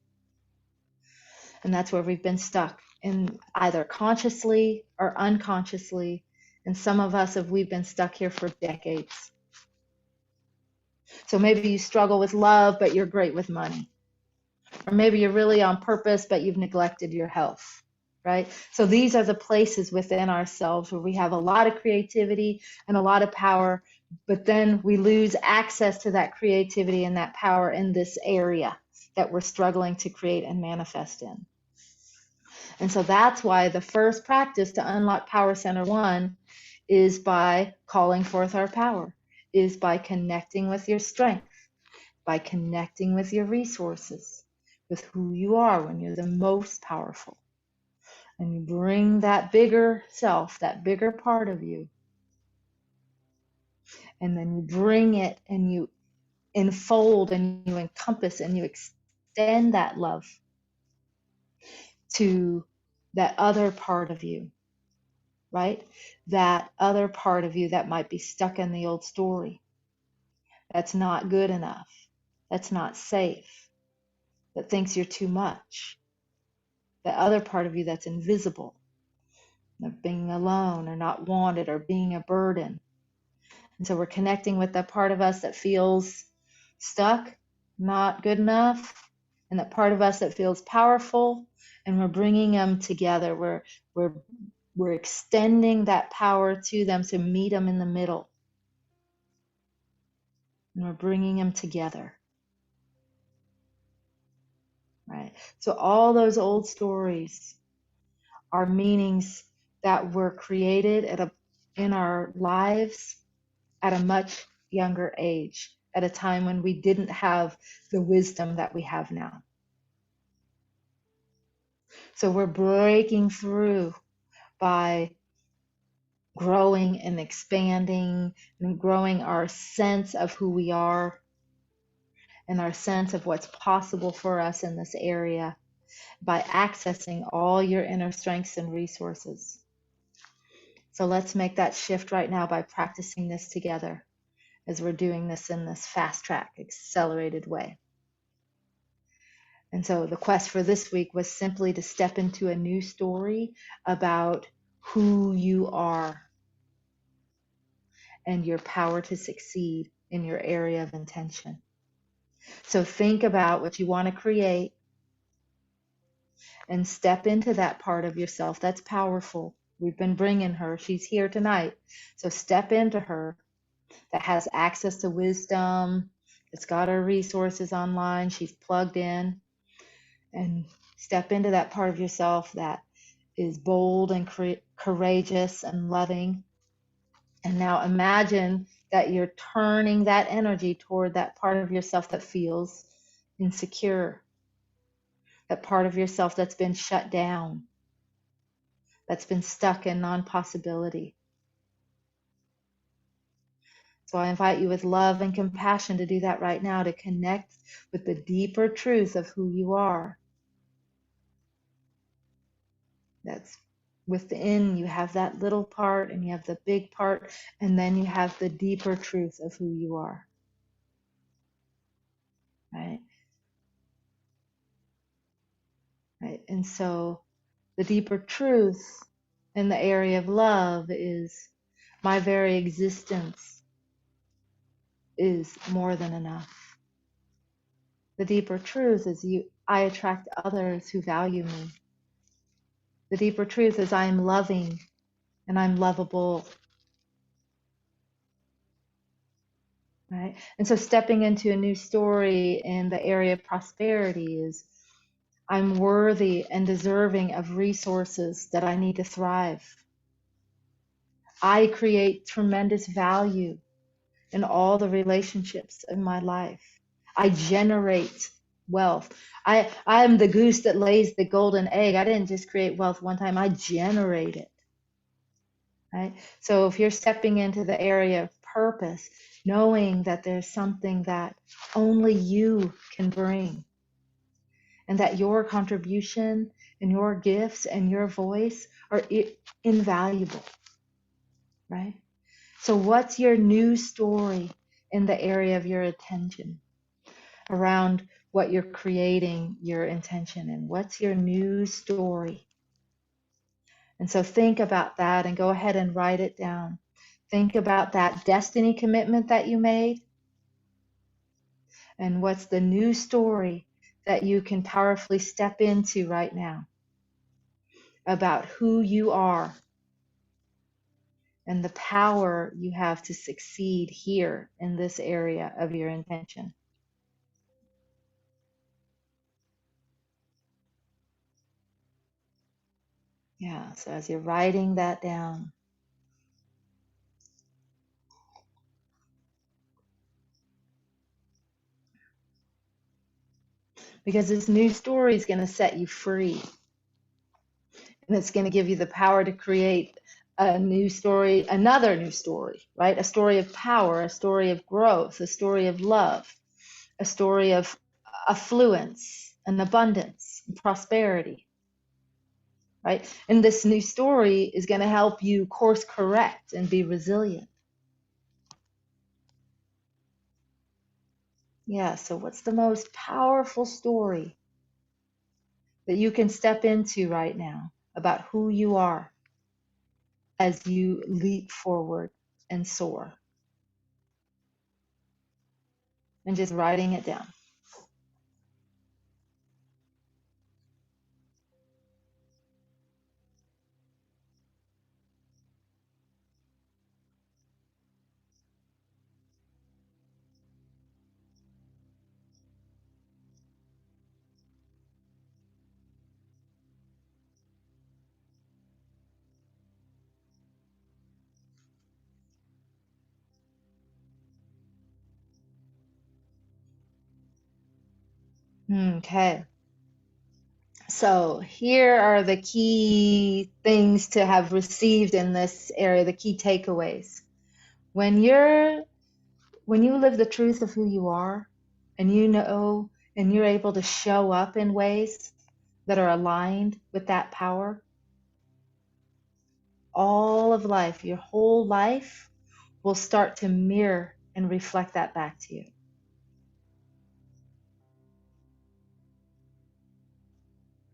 And that's where we've been stuck in either consciously or unconsciously. And some of us we've been stuck here for decades. So maybe you struggle with love, but you're great with money. Or maybe you're really on purpose, but you've neglected your health, right? So these are the places within ourselves where we have a lot of creativity and a lot of power, but then we lose access to that creativity and that power in this area that we're struggling to create and manifest in. And so that's why the first practice to unlock Power Center 1 is by calling forth our power, is by connecting with your strength, by connecting with your resources, with who you are when you're the most powerful. And you bring that bigger self, that bigger part of you, and then you bring it and you enfold and you encompass and you extend that love to that other part of you, right? That other part of you that might be stuck in the old story. That's not good enough. That's not safe. That thinks you're too much. That other part of you that's invisible. Of being alone or not wanted or being a burden. And so we're connecting with that part of us that feels stuck, not good enough, and that part of us that feels powerful, and we're bringing them together. We're extending that power to them to meet them in the middle. And we're bringing them together. Right? So all those old stories are meanings that were created in our lives at a much younger age, at a time when we didn't have the wisdom that we have now. So we're breaking through by growing and expanding and growing our sense of who we are and our sense of what's possible for us in this area by accessing all your inner strengths and resources. So let's make that shift right now by practicing this together as we're doing this in this fast track, accelerated way. And so the quest for this week was simply to step into a new story about who you are and your power to succeed in your area of intention. So think about what you want to create and step into that part of yourself that's powerful. We've been bringing her. She's here tonight. So step into her that has access to wisdom. It's got her resources online. She's plugged in. And step into that part of yourself that is bold and courageous and loving. And now imagine that you're turning that energy toward that part of yourself that feels insecure, that part of yourself that's been shut down, that's been stuck in non-possibility. So I invite you with love and compassion to do that right now, to connect with the deeper truth of who you are. That's within you have that little part and you have the big part, and then you have the deeper truth of who you are. Right? Right? And so the deeper truth in the area of love is my very existence is more than enough. The deeper truth is I attract others who value me. The deeper truth is I am loving and I'm lovable. Right? And so stepping into a new story in the area of prosperity is I'm worthy and deserving of resources that I need to thrive. I create tremendous value in all the relationships in my life. I generate wealth. I'm the goose that lays the golden egg. I didn't just create wealth one time, I generate it. Right? So if you're stepping into the area of purpose, knowing that there's something that only you can bring, and that your contribution and your gifts and your voice are invaluable, right? So what's your new story in the area of your attention around what you're creating your intention in? What's your new story? And so think about that and go ahead and write it down. Think about that destiny commitment that you made, and what's the new story that you can powerfully step into right now about who you are and the power you have to succeed here in this area of your intention. Yeah, so as you're writing that down, because this new story is going to set you free, and it's going to give you the power to create a new story, another new story, right? A story of power, a story of growth, a story of love, a story of affluence and abundance and prosperity, right? And this new story is going to help you course correct and be resilient. Yeah, so what's the most powerful story that you can step into right now about who you are as you leap forward and soar? And just writing it down. Okay. So here are the key things to have received in this area, the key takeaways. When you live the truth of who you are, and you know, and you're able to show up in ways that are aligned with that power, all of life, your whole life will start to mirror and reflect that back to you.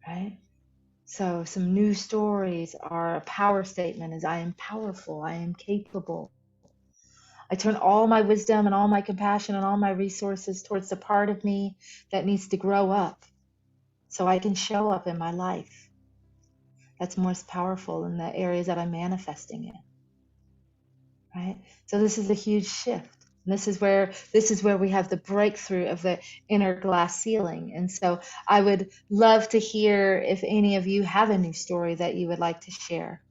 Right? So some new stories are a power statement is I am powerful, I am capable. I turn all my wisdom and all my compassion and all my resources towards the part of me that needs to grow up so I can show up in my life. That's most powerful in the areas that I'm manifesting in. Right? So this is a huge shift. And this is where we have the breakthrough of the inner glass ceiling. And so I would love to hear if any of you have a new story that you would like to share.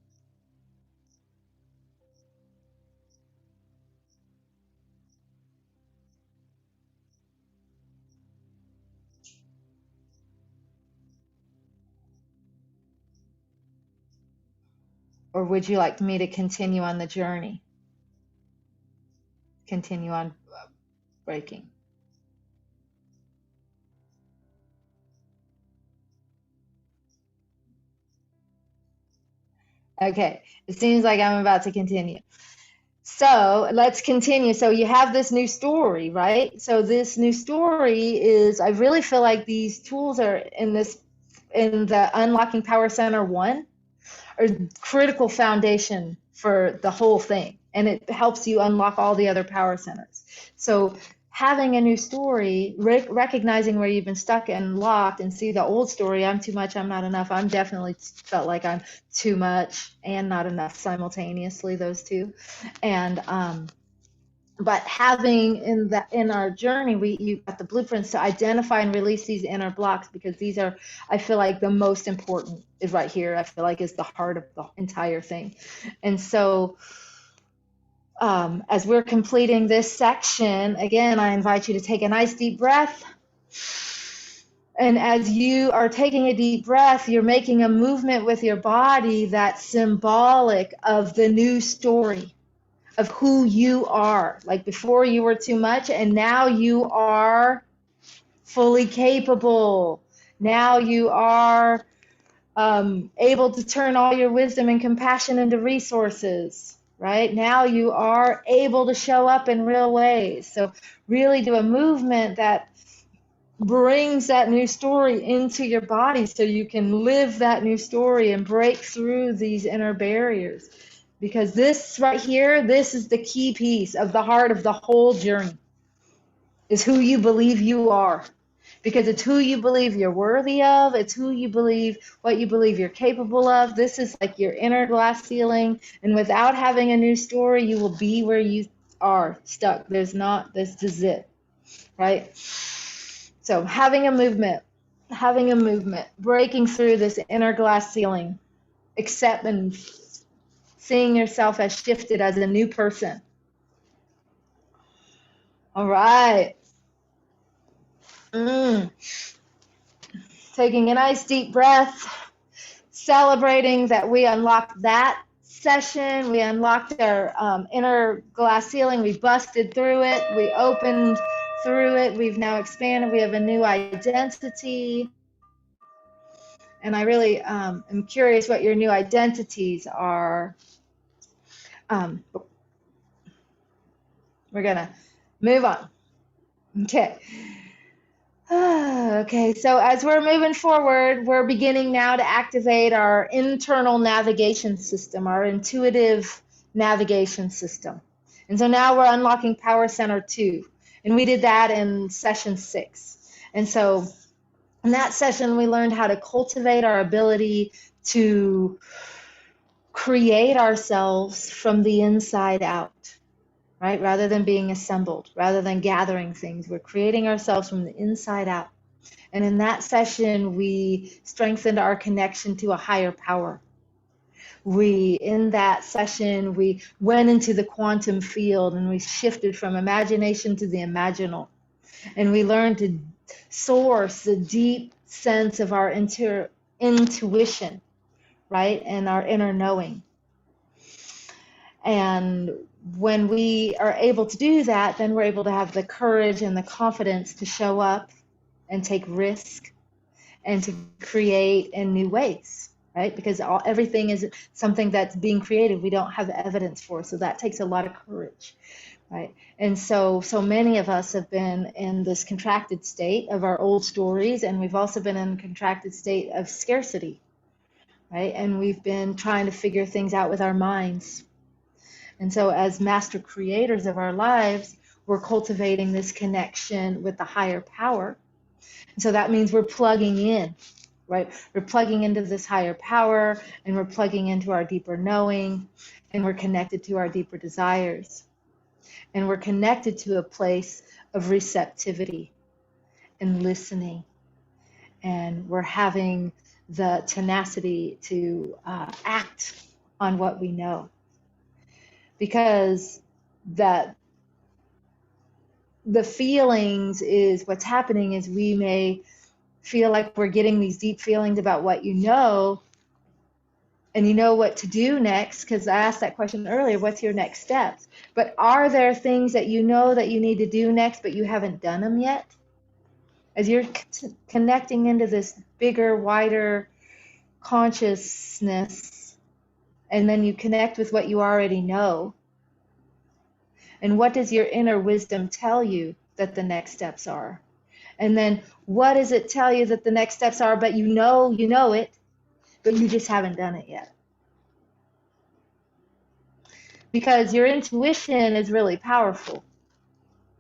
Or would you like me to continue on the journey? Continue on breaking. Okay, it seems like I'm about to continue. So let's continue. So you have this new story, right? So this new story is, I really feel like these tools are in the Unlocking Power Center 1 are critical foundation for the whole thing. And it helps you unlock all the other power centers. So having a new story, recognizing where you've been stuck and locked, and see the old story, I'm too much, I'm not enough. I'm definitely felt like I'm too much and not enough simultaneously, those two. And but having in our journey, you got the blueprints to identify and release these inner blocks, because these are, I feel like, the most important is right here. I feel like is the heart of the entire thing. And so as we're completing this section, again, I invite you to take a nice deep breath And as you are taking a deep breath, you're making a movement with your body that's symbolic of the new story of who you are. Like before you were too much, and now you are fully capable. Now you are able to turn all your wisdom and compassion into resources, right? Now you are able to show up in real ways. So really do a movement that brings that new story into your body so you can live that new story and break through these inner barriers. Because this right here, this is the key piece of the heart of the whole journey, is who you believe you are. Because it's who you believe you're worthy of. It's who you believe, what you believe you're capable of. This is like your inner glass ceiling. And without having a new story, you will be where you are, stuck. This is it, right? So having a movement, breaking through this inner glass ceiling, accept and seeing yourself as shifted as a new person. All right. Taking a nice deep breath, celebrating that we unlocked that session. We unlocked our inner glass ceiling. We busted through it. We opened through it. We've now expanded. We have a new identity. And I really am curious what your new identities are. We're going to move on. Okay. Okay, so as we're moving forward, we're beginning now to activate our internal navigation system, our intuitive navigation system. And so now we're unlocking Power Center 2. And we did that in session 6. And so in that session, we learned how to cultivate our ability to create ourselves from the inside out. Right? Rather than being assembled, rather than gathering things, we're creating ourselves from the inside out. And in that session, we strengthened our connection to a higher power. In that session, we went into the quantum field and we shifted from imagination to the imaginal. And we learned to source the deep sense of our intuition, right? And our inner knowing. And when we are able to do that, then we're able to have the courage and the confidence to show up and take risk and to create in new ways, right? Because everything is something that's being created we don't have evidence for, so that takes a lot of courage, right? And so many of us have been in this contracted state of our old stories, and we've also been in a contracted state of scarcity, right? And we've been trying to figure things out with our minds. And so as master creators of our lives, we're cultivating this connection with the higher power. And so that means we're plugging in, right? We're plugging into this higher power, and we're plugging into our deeper knowing, and we're connected to our deeper desires. And we're connected to a place of receptivity and listening. And we're having the tenacity to act on what we know. Because the feelings is what's happening is we may feel like we're getting these deep feelings about what you know, and you know what to do next, because I asked that question earlier, what's your next steps? But are there things that you know that you need to do next, but you haven't done them yet? As you're connecting into this bigger, wider consciousness, and then you connect with what you already know, and what does your inner wisdom tell you that the next steps are? And then what does it tell you that the next steps are, but you know it, but you just haven't done it yet? Because your intuition is really powerful,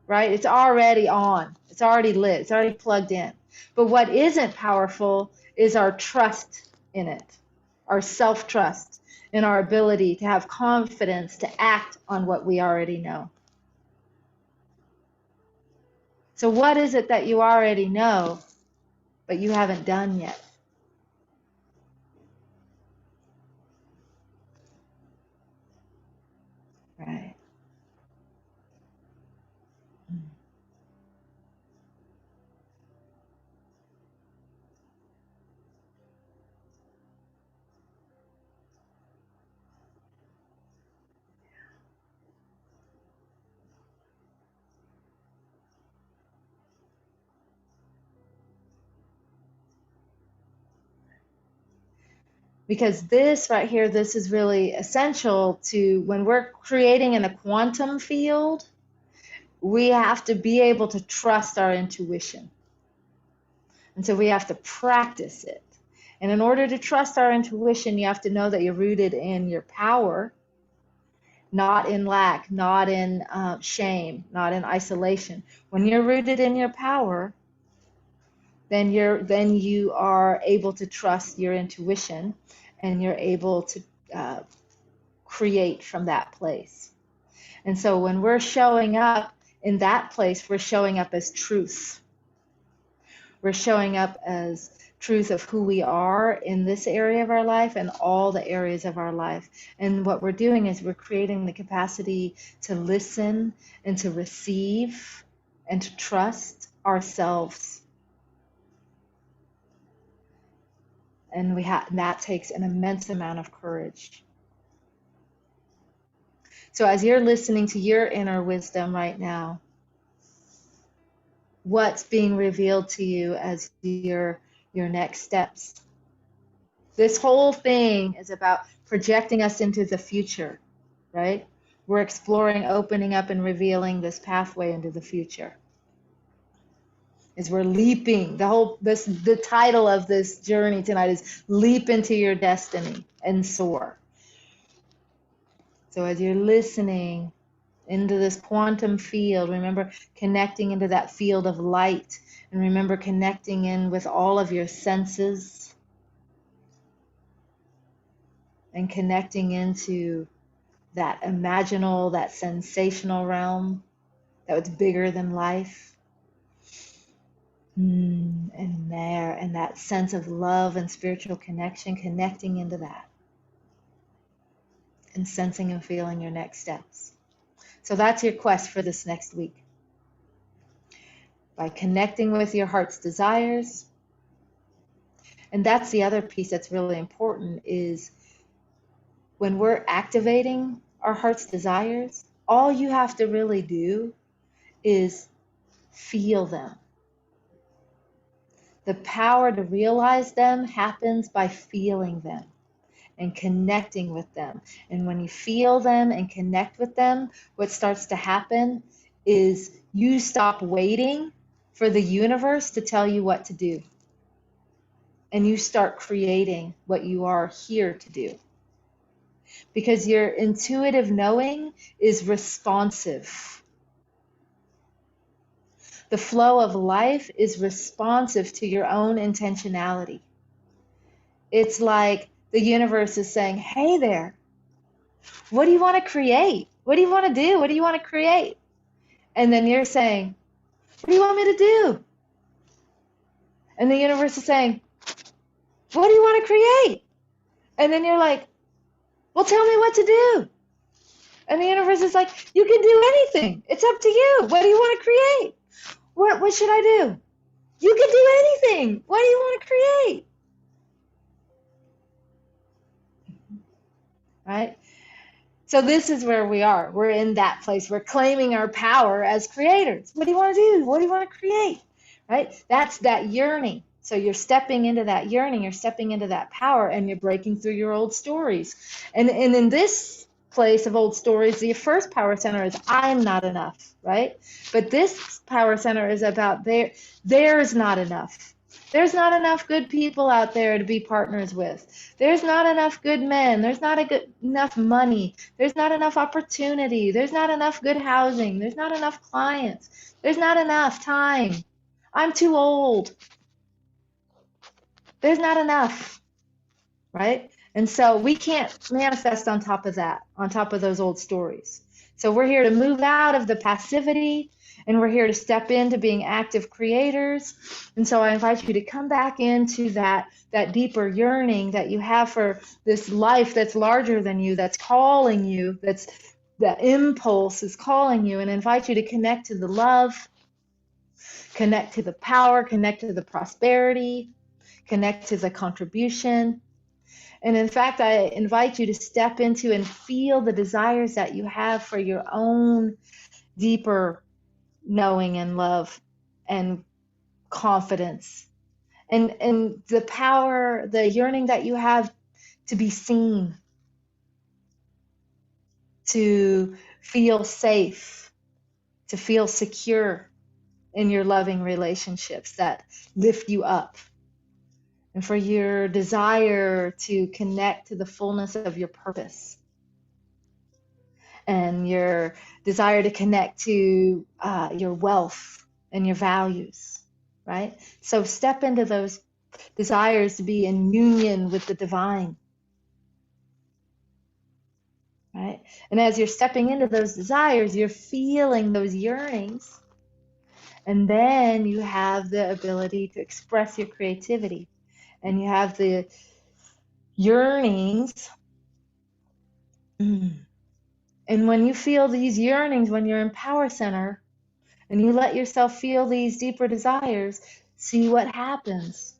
right? It's already on. It's already lit. It's already plugged in. But what isn't powerful is our trust in it, our self-trust, and our ability to have confidence to act on what we already know. So what is it that you already know, but you haven't done yet? Right. Because this right here, this is really essential to when we're creating in a quantum field, we have to be able to trust our intuition. And so we have to practice it. And in order to trust our intuition, you have to know that you're rooted in your power, not in lack, not in shame, not in isolation. When you're rooted in your power, then you are able to trust your intuition, and you're able to create from that place. And so when we're showing up in that place, we're showing up as truth. We're showing up as truth of who we are in this area of our life and all the areas of our life. And what we're doing is we're creating the capacity to listen and to receive and to trust ourselves. And that takes an immense amount of courage. So as you're listening to your inner wisdom right now, what's being revealed to you as your next steps? This whole thing is about projecting us into the future, right? We're exploring, opening up, and revealing this pathway into the future. As we're leaping, the title of this journey tonight is Leap into Your Destiny and Soar. So as you're listening into this quantum field, remember connecting into that field of light, and remember connecting in with all of your senses and connecting into that imaginal, that sensational realm that was bigger than life. And that sense of love and spiritual connection, connecting into that and sensing and feeling your next steps. So that's your quest for this next week. By connecting with your heart's desires. And that's the other piece that's really important, is when we're activating our heart's desires, all you have to really do is feel them. The power to realize them happens by feeling them and connecting with them. And when you feel them and connect with them, what starts to happen is you stop waiting for the universe to tell you what to do. And you start creating what you are here to do. Because your intuitive knowing is responsive. The flow of life is responsive to your own intentionality. It's like the universe is saying, hey there, what do you want to create? What do you want to do? What do you want to create? And then you're saying, what do you want me to do? And the universe is saying, what do you want to create? And then you're like, well, tell me what to do. And the universe is like, you can do anything. It's up to you. What do you want to create? What should I do? You can do anything. What do you want to create? Right? So this is where we are. We're in that place. We're claiming our power as creators. What do you want to do? What do you want to create? Right? That's that yearning. So you're stepping into that yearning. You're stepping into that power, and you're breaking through your old stories. And in this place of old stories, the first power center is I'm not enough, right? But this power center is about there's not enough. There's not enough good people out there to be partners with. There's not enough good men. There's not enough money. There's not enough opportunity. There's not enough good housing. There's not enough clients. There's not enough time. I'm too old. There's not enough, right? And so we can't manifest on top of that, on top of those old stories. So we're here to move out of the passivity, and we're here to step into being active creators. And so I invite you to come back into that deeper yearning that you have for this life that's larger than you, that's calling you, the impulse is calling you, and invite you to connect to the love, connect to the power, connect to the prosperity, connect to the contribution. And in fact, I invite you to step into and feel the desires that you have for your own deeper knowing and love and confidence. And the power, the yearning that you have to be seen, to feel safe, to feel secure in your loving relationships that lift you up, and for your desire to connect to the fullness of your purpose, and your desire to connect to your wealth and your values, right? So step into those desires to be in union with the divine, right? And as you're stepping into those desires, you're feeling those yearnings. And then you have the ability to express your creativity. And you have the yearnings. And when you feel these yearnings, when you're in power center, and you let yourself feel these deeper desires, see what happens.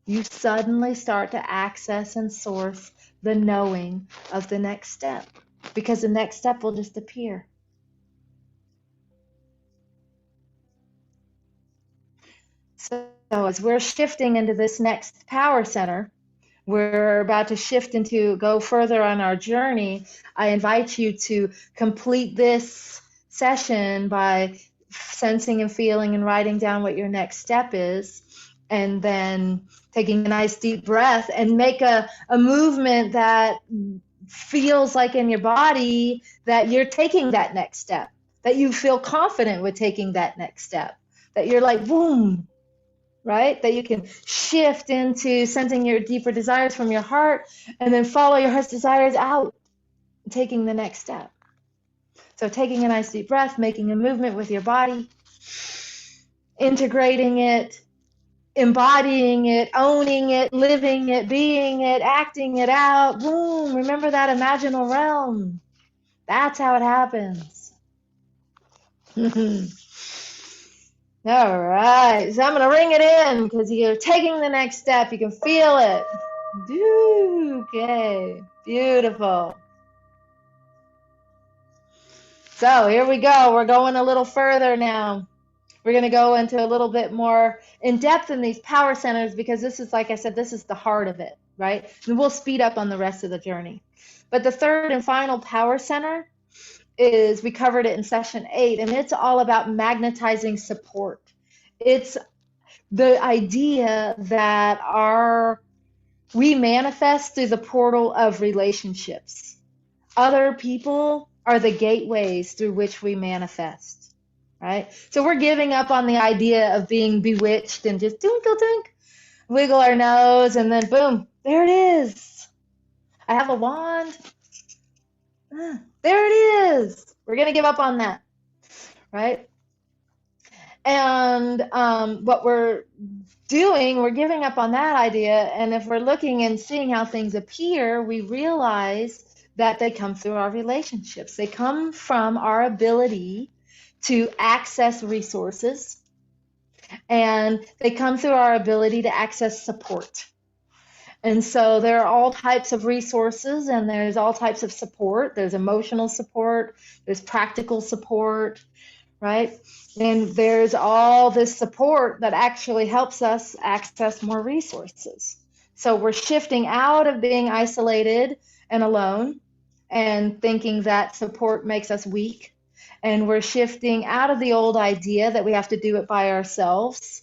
You suddenly start to access and source the knowing of the next step, because the next step will just appear. So as we're shifting into this next power center, we're about to shift into go further on our journey. I invite you to complete this session by sensing and feeling and writing down what your next step is, and then taking a nice deep breath and make a movement that feels like in your body that you're taking that next step, that you feel confident with taking that next step, that you're like, boom, right? That you can shift into sensing your deeper desires from your heart, and then follow your heart's desires out, taking the next step. So taking a nice deep breath, making a movement with your body, integrating it, embodying it, owning it, living it, being it, acting it out. Boom, remember that imaginal realm. That's how it happens. All right, so I'm going to ring it in because you're taking the next step. You can feel it. Okay, beautiful. So here we go. We're going a little further now. We're going to go into a little bit more in depth in these power centers, because this is, like I said, this is the heart of it, right? And we'll speed up on the rest of the journey. But the third and final power center is, we covered it in session 8, and it's all about magnetizing support. It's the idea that we manifest through the portal of relationships. Other people are the gateways through which we manifest, right? So we're giving up on the idea of being bewitched and just twinkle, twinkle, wiggle our nose, and then boom, there it is. I have a wand. There it is. We're going to give up on that, right? And what we're doing, we're giving up on that idea. And if we're looking and seeing how things appear, we realize that they come through our relationships. They come from our ability to access resources, and they come through our ability to access support. And so there are all types of resources, and there's all types of support. There's emotional support, there's practical support, right? And there's all this support that actually helps us access more resources. So we're shifting out of being isolated and alone and thinking that support makes us weak. And we're shifting out of the old idea that we have to do it by ourselves.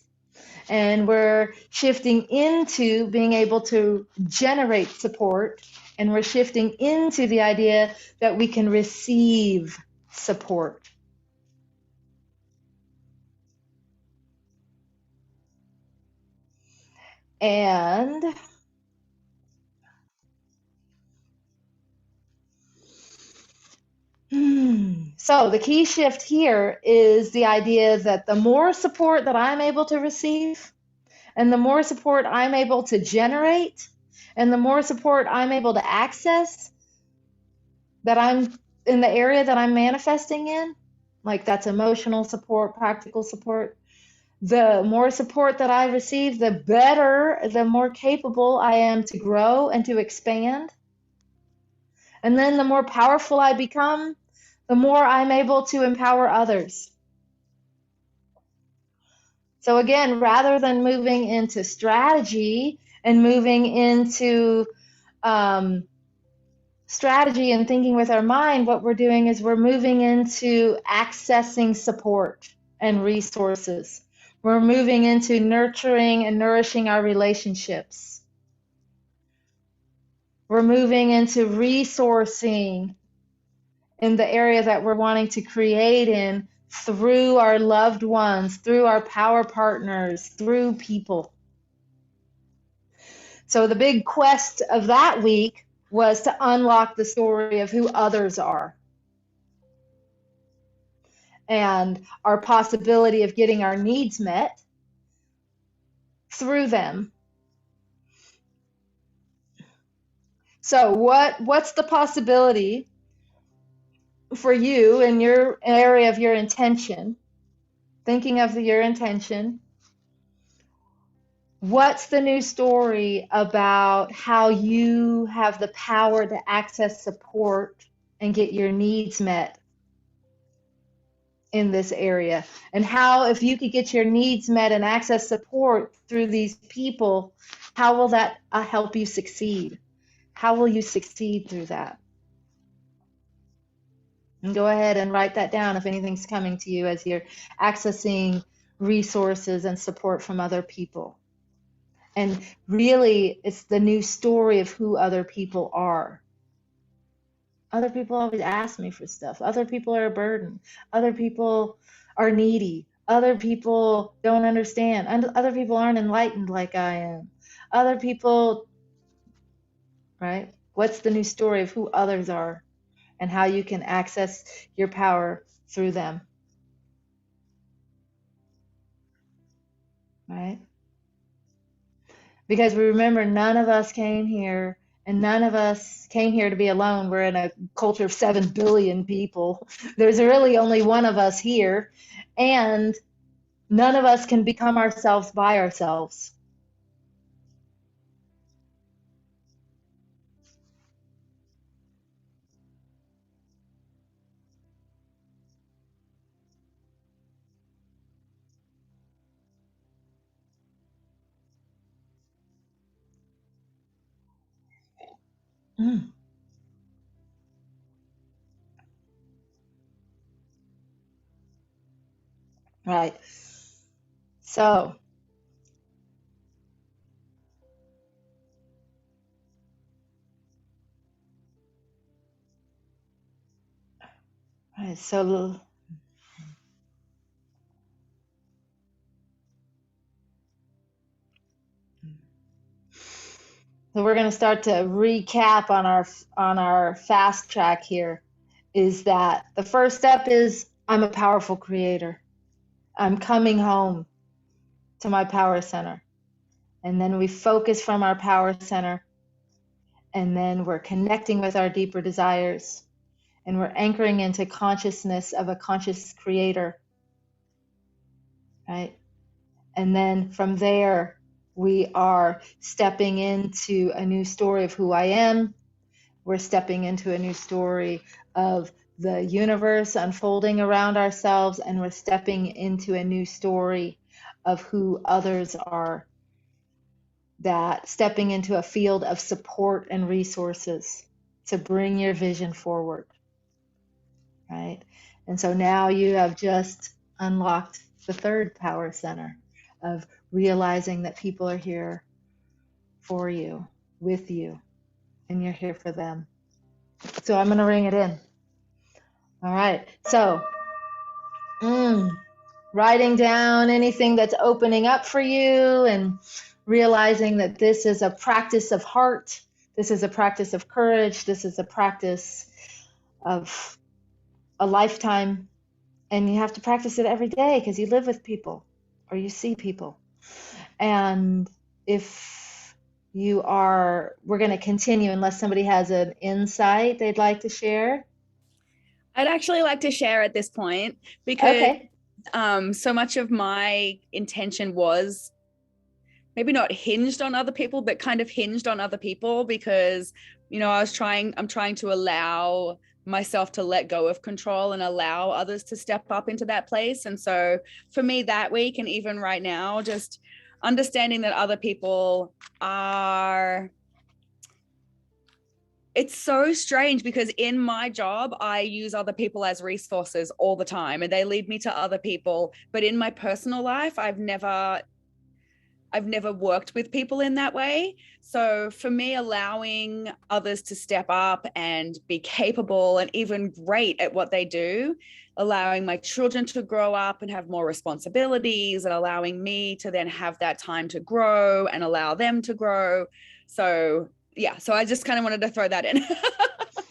And we're shifting into being able to generate support. And we're shifting into the idea that we can receive support. And so the key shift here is the idea that the more support that I'm able to receive, and the more support I'm able to generate, and the more support I'm able to access, that I'm in the area that I'm manifesting in, like that's emotional support, practical support, the more support that I receive, the better, the more capable I am to grow and to expand. And then the more powerful I become, the more I'm able to empower others. So again, rather than moving into strategy and moving into strategy and thinking with our mind, what we're doing is we're moving into accessing support and resources. We're moving into nurturing and nourishing our relationships. We're moving into resourcing in the area that we're wanting to create in through our loved ones, through our power partners, through people. So the big quest of that week was to unlock the story of who others are and our possibility of getting our needs met through them. So what's the possibility for you in your area of your intention, thinking of your intention? What's the new story about how you have the power to access support and get your needs met in this area? And how, if you could get your needs met and access support through these people, how will that help you succeed? How will you succeed through that? And go ahead and write that down if anything's coming to you as you're accessing resources and support from other people. And really, it's the new story of who other people are. Other people always ask me for stuff. Other people are a burden. Other people are needy. Other people don't understand. And other people aren't enlightened like I am. Other people, right? What's the new story of who others are and how you can access your power through them? Right? Because we remember, none of us came here, and none of us came here to be alone. We're in a culture of 7 billion people. There's really only one of us here, and none of us can become ourselves by ourselves. Mm. Right. So, right, so we're going to start to recap on our fast track here. Is that the first step is I'm a powerful creator. I'm coming home to my power center. And then we focus from our power center, and then we're connecting with our deeper desires, and we're anchoring into consciousness of a conscious creator, right? And then from there, we are stepping into a new story of who I am. We're stepping into a new story of the universe unfolding around ourselves, and we're stepping into a new story of who others are. That stepping into a field of support and resources to bring your vision forward, right? And so now you have just unlocked the third power center of realizing that people are here for you, with you, and you're here for them. So I'm going to ring it in. All right. So writing down anything that's opening up for you and realizing that this is a practice of heart. This is a practice of courage. This is a practice of a lifetime. And you have to practice it every day because you live with people or you see people. And if you are, we're going to continue unless somebody has an insight they'd like to share. I'd actually like to share at this point because so much of my intention was maybe not hinged on other people, but kind of hinged on other people because, you know, I'm trying to allow myself to let go of control and allow others to step up into that place. And so for me that week, and even right now, just understanding that other people are, it's so strange because in my job, I use other people as resources all the time and they lead me to other people. But in my personal life, I've never worked with people in that way. So for me, allowing others to step up and be capable and even great at what they do, allowing my children to grow up and have more responsibilities, and allowing me to then have that time to grow and allow them to grow. So yeah, so I just kind of wanted to throw that in.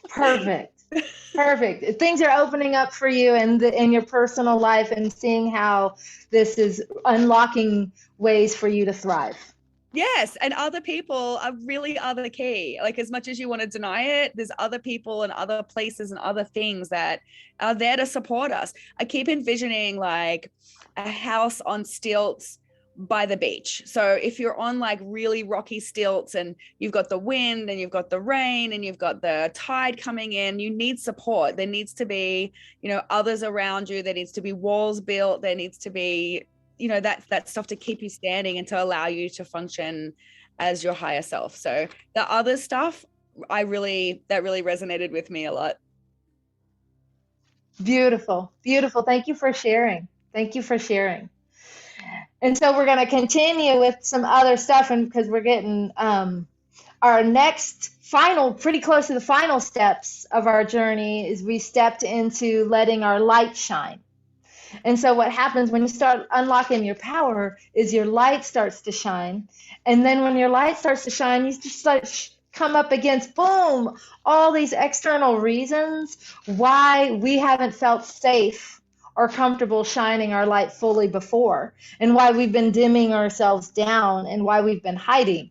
Perfect. Perfect. Things are opening up for you in your personal life, and seeing how this is unlocking ways for you to thrive. Yes, and other people really are the key. Like, as much as you want to deny it, there's other people and other places and other things that are there to support us. I keep envisioning like a house on stilts by the beach. So if you're on like really rocky stilts and you've got the wind and you've got the rain and you've got the tide coming in, you need support. There needs to be, others around you. There needs to be walls built. There needs to be, that stuff to keep you standing and to allow you to function as your higher self. So the other stuff, that really resonated with me a lot. Beautiful. Beautiful. Thank you for sharing. Thank you for sharing. And so we're going to continue with some other stuff, and because we're getting our next pretty close to the final steps of our journey, is we stepped into letting our light shine. And so what happens when you start unlocking your power is your light starts to shine. And then when your light starts to shine, you just come up against, boom, all these external reasons why we haven't felt safe or comfortable shining our light fully before, and why we've been dimming ourselves down, and why we've been hiding,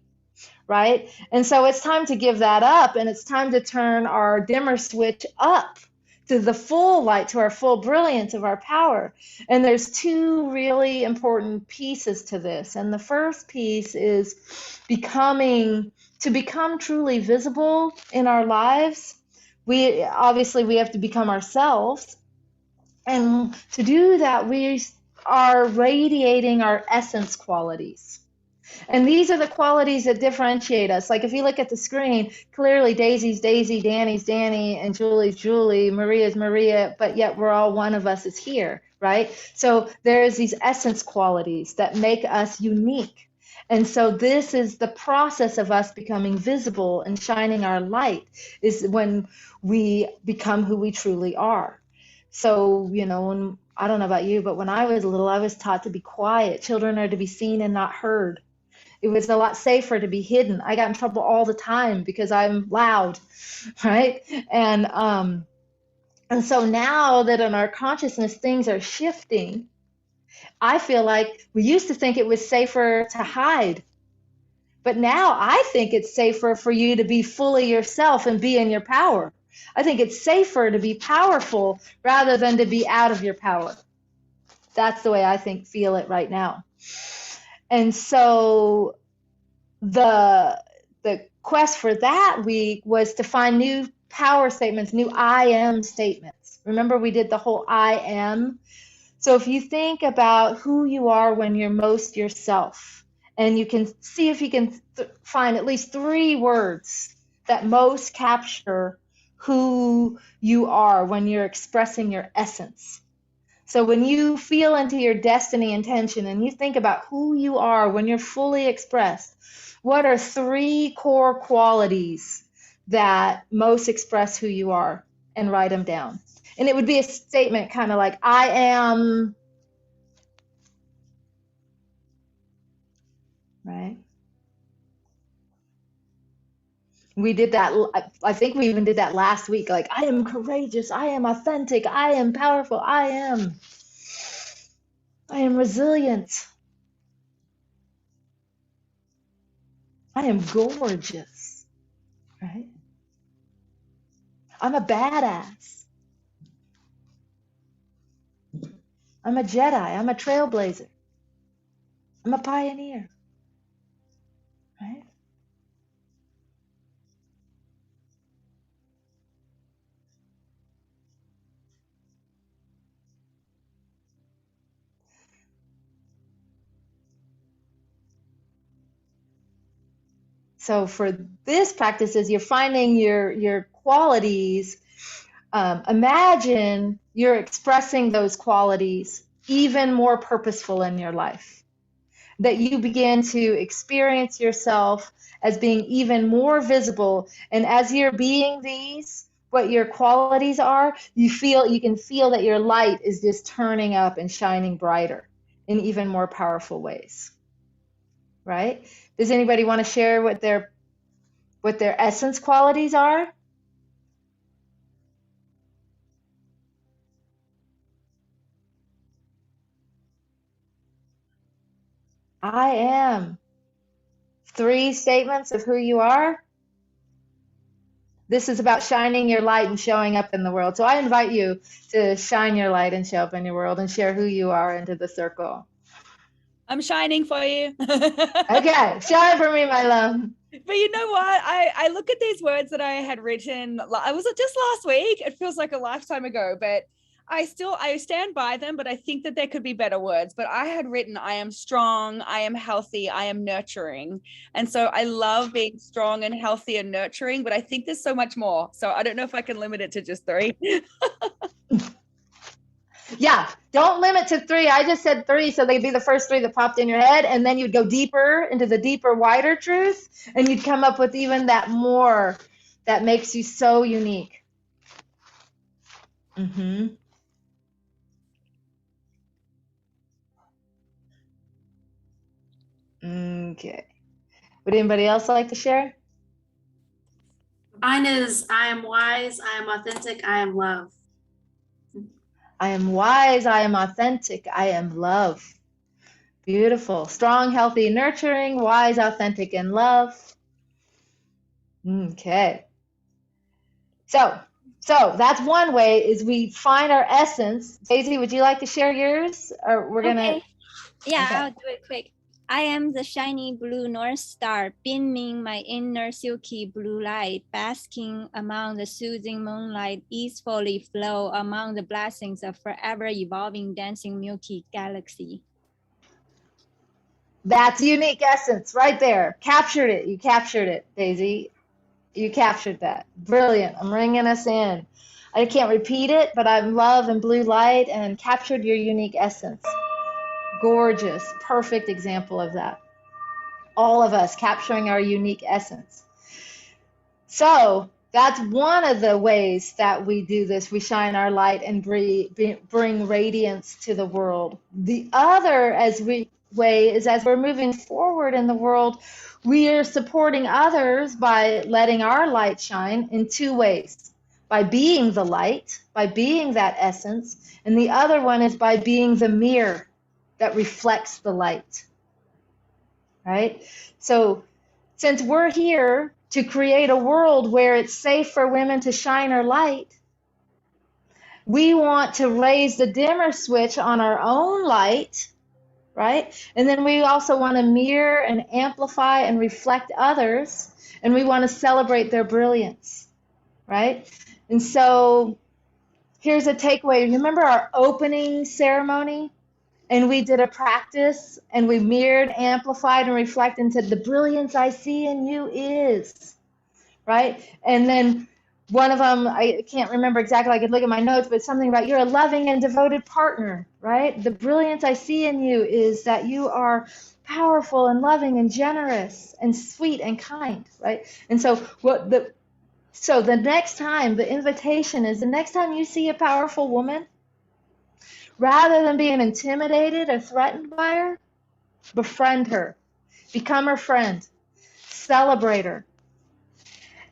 right? And so it's time to give that up, and it's time to turn our dimmer switch up to the full light, to our full brilliance of our power. And there's two really important pieces to this. And the first piece is to become truly visible in our lives. We have to become ourselves. And to do that, we are radiating our essence qualities. And these are the qualities that differentiate us. Like if you look at the screen, clearly Daisy's Daisy, Danny's Danny, and Julie's Julie, Maria's Maria, but yet we're all one of us is here, right? So there's these essence qualities that make us unique. And so this is the process of us becoming visible and shining our light, is when we become who we truly are. So, I don't know about you, but when I was little, I was taught to be quiet. Children are to be seen and not heard. It was a lot safer to be hidden. I got in trouble all the time because I'm loud, right? And so now that in our consciousness things are shifting, I feel like we used to think it was safer to hide. But now I think it's safer for you to be fully yourself and be in your power. I think it's safer to be powerful rather than to be out of your power. That's the way I feel it right now. And so the quest for that week was to find new power statements, new I am statements. Remember, we did the whole I am. So if you think about who you are when you're most yourself, and you can see if you can find at least 3 words that most capture who you are when you're expressing your essence. So when you feel into your destiny intention and you think about who you are when you're fully expressed, what are 3 core qualities that most express who you are? And write them down. And it would be a statement kind of like, I am, right? We did that. I think we even did that last week. Like, I am courageous. I am authentic. I am powerful. I am resilient. I am gorgeous, right? I'm a badass. I'm a Jedi. I'm a trailblazer. I'm a pioneer, right? So for this practice, as you're finding your qualities, imagine you're expressing those qualities even more purposeful in your life. That you begin to experience yourself as being even more visible. And as you're being these, what your qualities are, you can feel that your light is just turning up and shining brighter in even more powerful ways. Right? Does anybody want to share what their essence qualities are? I am. 3 statements of who you are. This is about shining your light and showing up in the world. So I invite you to shine your light and show up in your world and share who you are into the circle. I'm shining for you. Okay, shine for me, my love. But you know what? I look at these words that I had written. I was just last week. It feels like a lifetime ago, but I stand by them. But I think that there could be better words. But I had written, I am strong, I am healthy, I am nurturing. And so I love being strong and healthy and nurturing. But I think there's so much more. So I don't know if I can limit it to just 3. Yeah, don't limit to 3. I just said 3, so they'd be the first 3 that popped in your head, and then you'd go deeper into the deeper, wider truth, and you'd come up with even that more that makes you so unique. Okay. Would anybody else like to share? Mine is I am wise, I am authentic, I am love. I am wise, I am authentic, I am love. Beautiful. Strong, healthy, nurturing, wise, authentic, and love. Okay. So that's one way is we find our essence. Daisy, would you like to share yours? Or we're gonna Yeah, okay. I'll do it quick. I am the shiny blue North Star, beaming my inner silky blue light, basking among the soothing moonlight, easefully flow among the blessings of forever evolving, dancing Milky Galaxy. That's unique essence right there. Captured it. You captured it, Daisy. You captured that. Brilliant. I'm ringing us in. I can't repeat it, but I'm love and blue light and captured your unique essence. Gorgeous. Perfect example of that. All of us capturing our unique essence. So that's one of the ways that we do this. We shine our light and bring radiance to the world. The other way is as we're moving forward in the world, we are supporting others by letting our light shine in 2 ways. By being the light, by being that essence, and the other one is by being the mirror that reflects the light. Right? So since we're here to create a world where it's safe for women to shine our light, we want to raise the dimmer switch on our own light, right? And then we also want to mirror and amplify and reflect others, and we want to celebrate their brilliance, right? And so here's a takeaway. Remember our opening ceremony? And we did a practice, and we mirrored, amplified, and reflected and said, the brilliance I see in you is, right? And then one of them, I can't remember exactly, I could look at my notes, but something about you're a loving and devoted partner, right? The brilliance I see in you is that you are powerful and loving and generous and sweet and kind, right? And so the next time, the invitation is the next time you see a powerful woman, rather than being intimidated or threatened by her, befriend her, become her friend, celebrate her,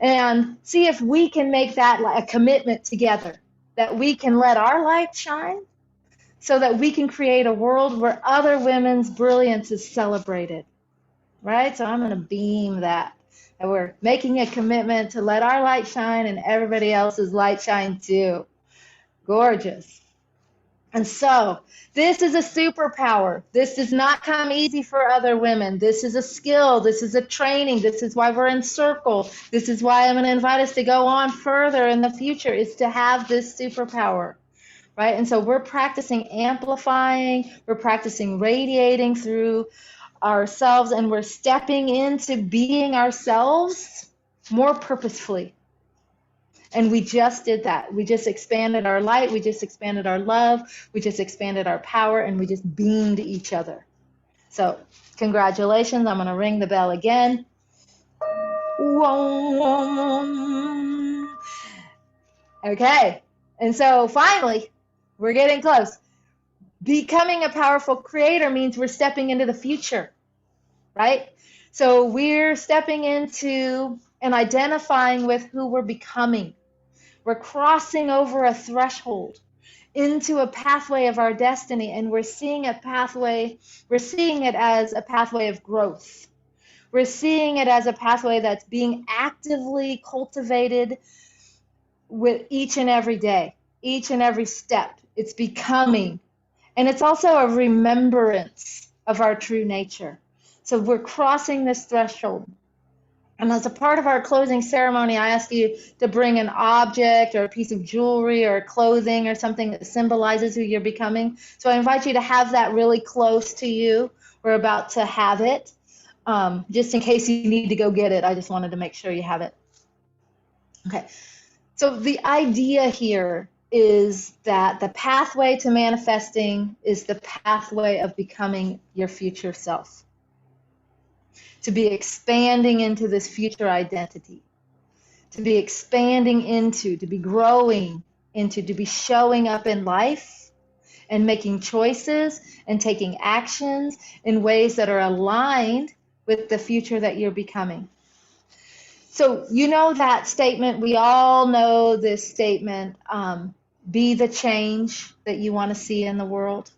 and see if we can make that a commitment together, that we can let our light shine so that we can create a world where other women's brilliance is celebrated, right? So I'm going to beam that we're making a commitment to let our light shine and everybody else's light shine too. Gorgeous. And so this is a superpower. This does not come easy for other women. This is a skill. This is a training. This is why we're in circle. This is why I'm going to invite us to go on further in the future, is to have this superpower, right? And so we're practicing amplifying. We're practicing radiating through ourselves, and we're stepping into being ourselves more purposefully. And we just did that. We just expanded our light. We just expanded our love. We just expanded our power, and we just beamed each other. So congratulations. I'm going to ring the bell again. Okay. And so finally, we're getting close. Becoming a powerful creator means we're stepping into the future, right? So we're stepping into and identifying with who we're becoming. We're crossing over a threshold into a pathway of our destiny, and we're seeing it as a pathway of growth. We're seeing it as a pathway that's being actively cultivated with each and every day, each and every step. It's becoming. And it's also a remembrance of our true nature. So we're crossing this threshold. And as a part of our closing ceremony, I ask you to bring an object or a piece of jewelry or clothing or something that symbolizes who you're becoming. So I invite you to have that really close to you. We're about to have it. Just in case you need to go get it, I just wanted to make sure you have it. Okay. So the idea here is that the pathway to manifesting is the pathway of becoming your future self. To be expanding into this future identity. To be expanding into, to be growing into, to be showing up in life and making choices and taking actions in ways that are aligned with the future that you're becoming. So you know that statement, we all know this statement, be the change that you want to see in the world.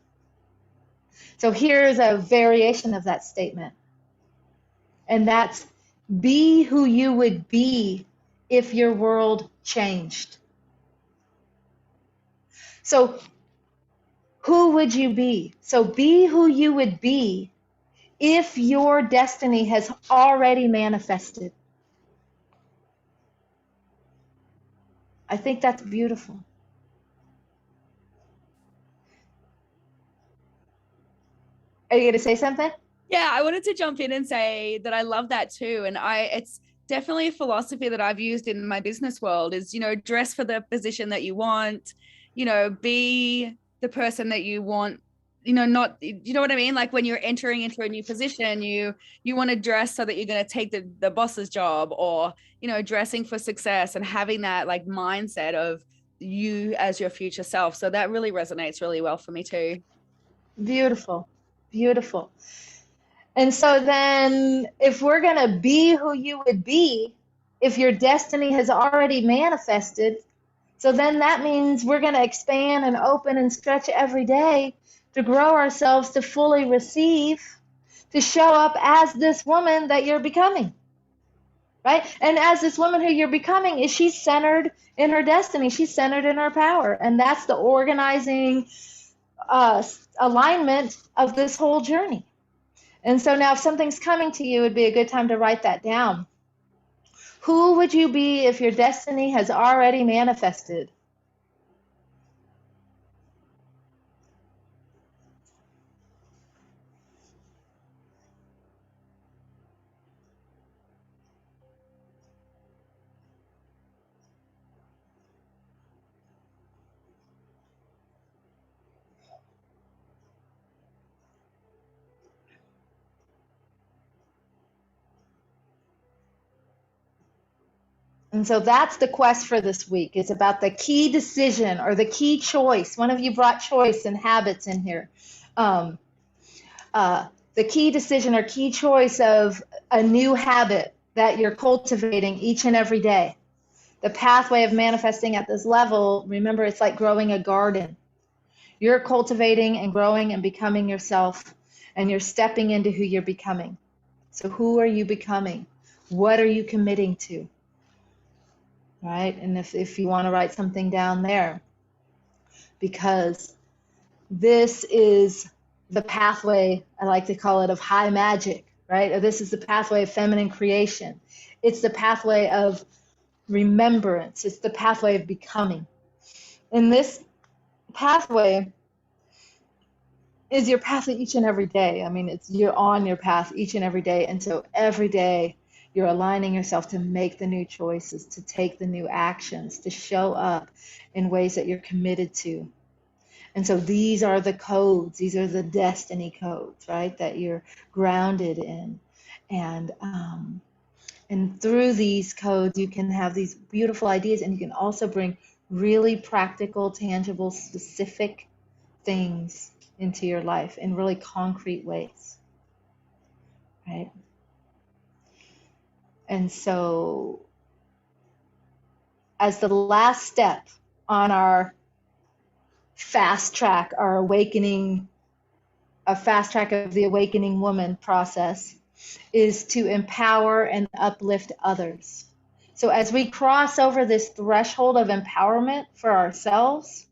So here's a variation of that statement. And that's, be who you would be if your world changed. So who would you be? So be who you would be if your destiny has already manifested. I think that's beautiful. Are you going to say something? Yeah, I wanted to jump in and say that I love that too. And it's definitely a philosophy that I've used in my business world is, dress for the position that you want, be the person that you want, not, you know what I mean? Like when you're entering into a new position, you want to dress so that you're going to take the boss's job, or, dressing for success and having that like mindset of you as your future self. So that really resonates really well for me too. Beautiful, beautiful. And so then if we're going to be who you would be, if your destiny has already manifested, so then that means we're going to expand and open and stretch every day to grow ourselves, to fully receive, to show up as this woman that you're becoming, right? And as this woman who you're becoming, is she's centered in her destiny. She's centered in her power. And that's the organizing alignment of this whole journey. And so now if something's coming to you, it'd be a good time to write that down. Who would you be if your destiny has already manifested? And so that's the quest for this week. It's about the key decision or the key choice. One of you brought choice and habits in here. The key decision or key choice of a new habit that you're cultivating each and every day. The pathway of manifesting at this level, remember, it's like growing a garden. You're cultivating and growing and becoming yourself, and you're stepping into who you're becoming. So who are you becoming? What are you committing to? Right? And if you want to write something down there, because this is the pathway, I like to call it, of high magic, right? Or this is the pathway of feminine creation. It's the pathway of remembrance. It's the pathway of becoming. In this pathway, is your path each and every day. I mean, you're on your path each and every day. And so every day you're aligning yourself to make the new choices, to take the new actions, to show up in ways that you're committed to. And so these are the codes, these are the destiny codes, right, that you're grounded in. And through these codes, you can have these beautiful ideas, and you can also bring really practical, tangible, specific things into your life in really concrete ways, right? And so as the last step on our fast track, our awakening, a fast track of the awakening woman process, is to empower and uplift others. So as we cross over this threshold of empowerment for ourselves,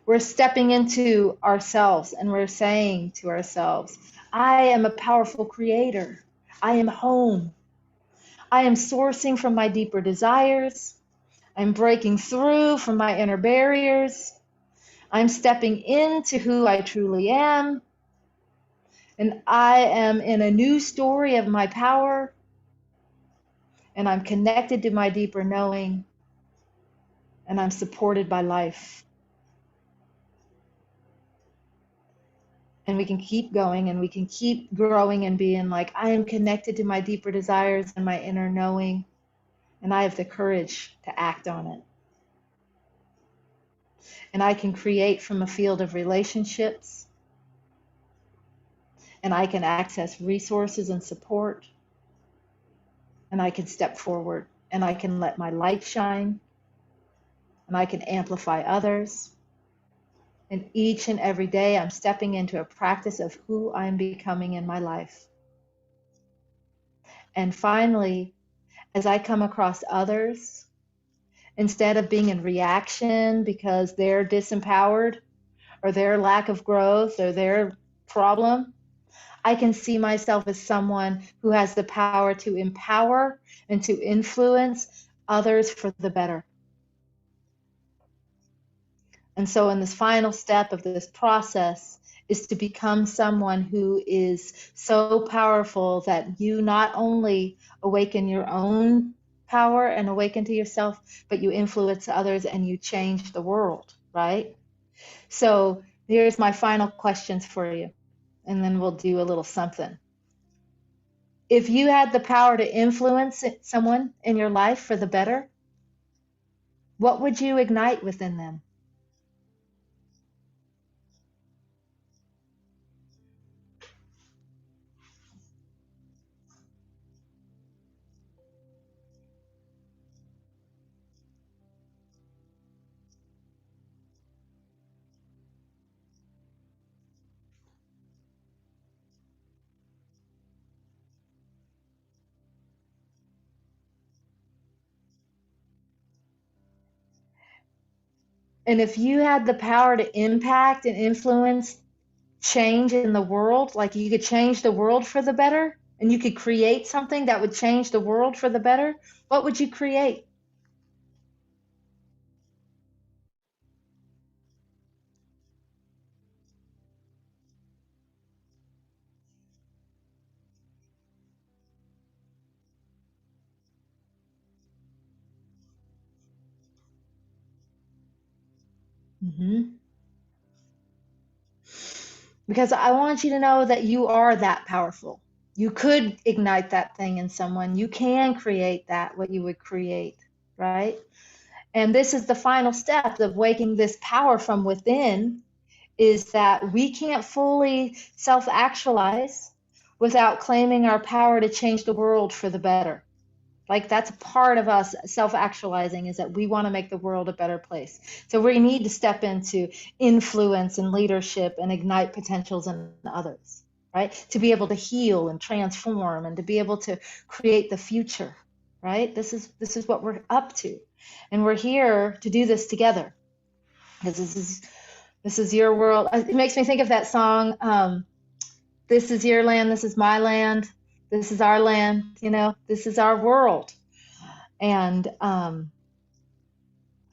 we're stepping into ourselves and we're saying to ourselves, I am a powerful creator. I am home. I am sourcing from my deeper desires. I'm breaking through from my inner barriers. I'm stepping into who I truly am. And I am in a new story of my power. And I'm connected to my deeper knowing. And I'm supported by life. And we can keep going and we can keep growing and being like, I am connected to my deeper desires and my inner knowing. And I have the courage to act on it. And I can create from a field of relationships. And I can access resources and support. And I can step forward. And I can let my light shine. And I can amplify others. And each and every day, I'm stepping into a practice of who I'm becoming in my life. And finally, as I come across others, instead of being in reaction because they're disempowered or their lack of growth or their problem, I can see myself as someone who has the power to empower and to influence others for the better. And so in this final step of this process is to become someone who is so powerful that you not only awaken your own power and awaken to yourself, but you influence others and you change the world, right? So here's my final questions for you, and then we'll do a little something. If you had the power to influence someone in your life for the better, what would you ignite within them? And if you had the power to impact and influence change in the world, like you could change the world for the better, and you could create something that would change the world for the better, what would you create? Mm-hmm. Because I want you to know that you are that powerful. You could ignite that thing in someone. You can create that, what you would create, right? And this is the final step of waking this power from within, is that we can't fully self-actualize without claiming our power to change the world for the better. Like that's part of us self-actualizing, is that we want to make the world a better place. So we need to step into influence and leadership and ignite potentials in others, right? To be able to heal and transform and to be able to create the future, right? This is what we're up to. And we're here to do this together. Because this is your world. It makes me think of that song, this is your land, this is my land, this is our land, this is our world. And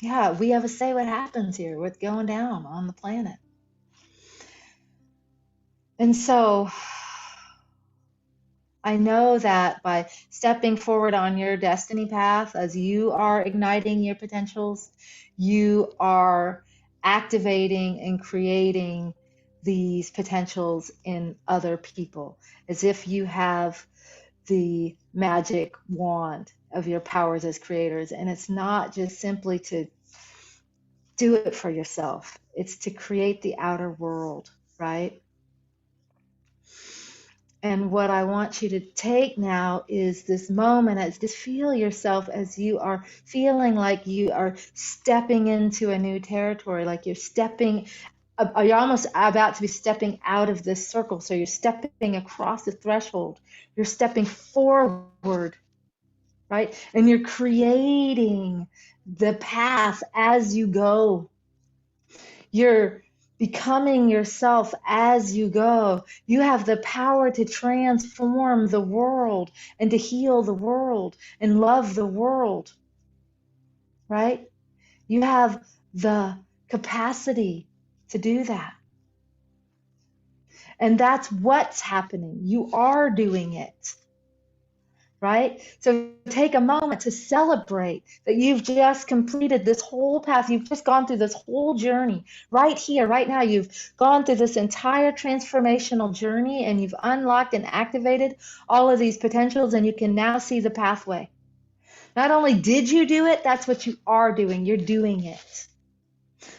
yeah, we have a say what happens here, what's going down on the planet. And so I know that by stepping forward on your destiny path, as you are igniting your potentials, you are activating and creating these potentials in other people, as if you have the magic wand of your powers as creators. And it's not just simply to do it for yourself, it's to create the outer world, right? And what I want you to take now is this moment as just feel yourself as you are feeling like you are stepping into a new territory, like you're almost about to be stepping out of this circle. So you're stepping across the threshold, you're stepping forward, right? And you're creating the path as you go. You're becoming yourself as you go. You have the power to transform the world and to heal the world and love the world, right? You have the capacity to do that. And that's what's happening. You are doing it. Right? So take a moment to celebrate that you've just completed this whole path. You've just gone through this whole journey right here, right now. You've gone through this entire transformational journey and you've unlocked and activated all of these potentials, and you can now see the pathway. Not only did you do it, that's what you are doing. You're doing it.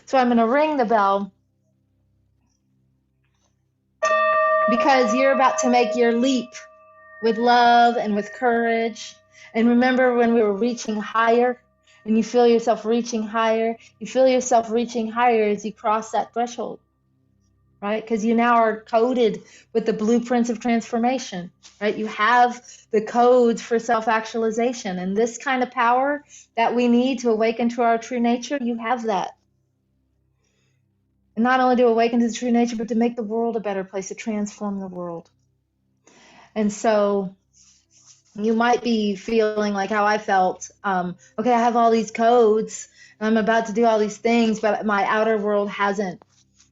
So I'm going to ring the bell because you're about to make your leap with love and with courage. And remember when we were reaching higher, and you feel yourself reaching higher, you feel yourself reaching higher as you cross that threshold, right? Because you now are coded with the blueprints of transformation, right? You have the codes for self-actualization, and this kind of power that we need to awaken to our true nature, you have that. And not only to awaken to the true nature, but to make the world a better place, to transform the world. And so you might be feeling like how I felt. Okay, I have all these codes, and I'm about to do all these things, but my outer world hasn't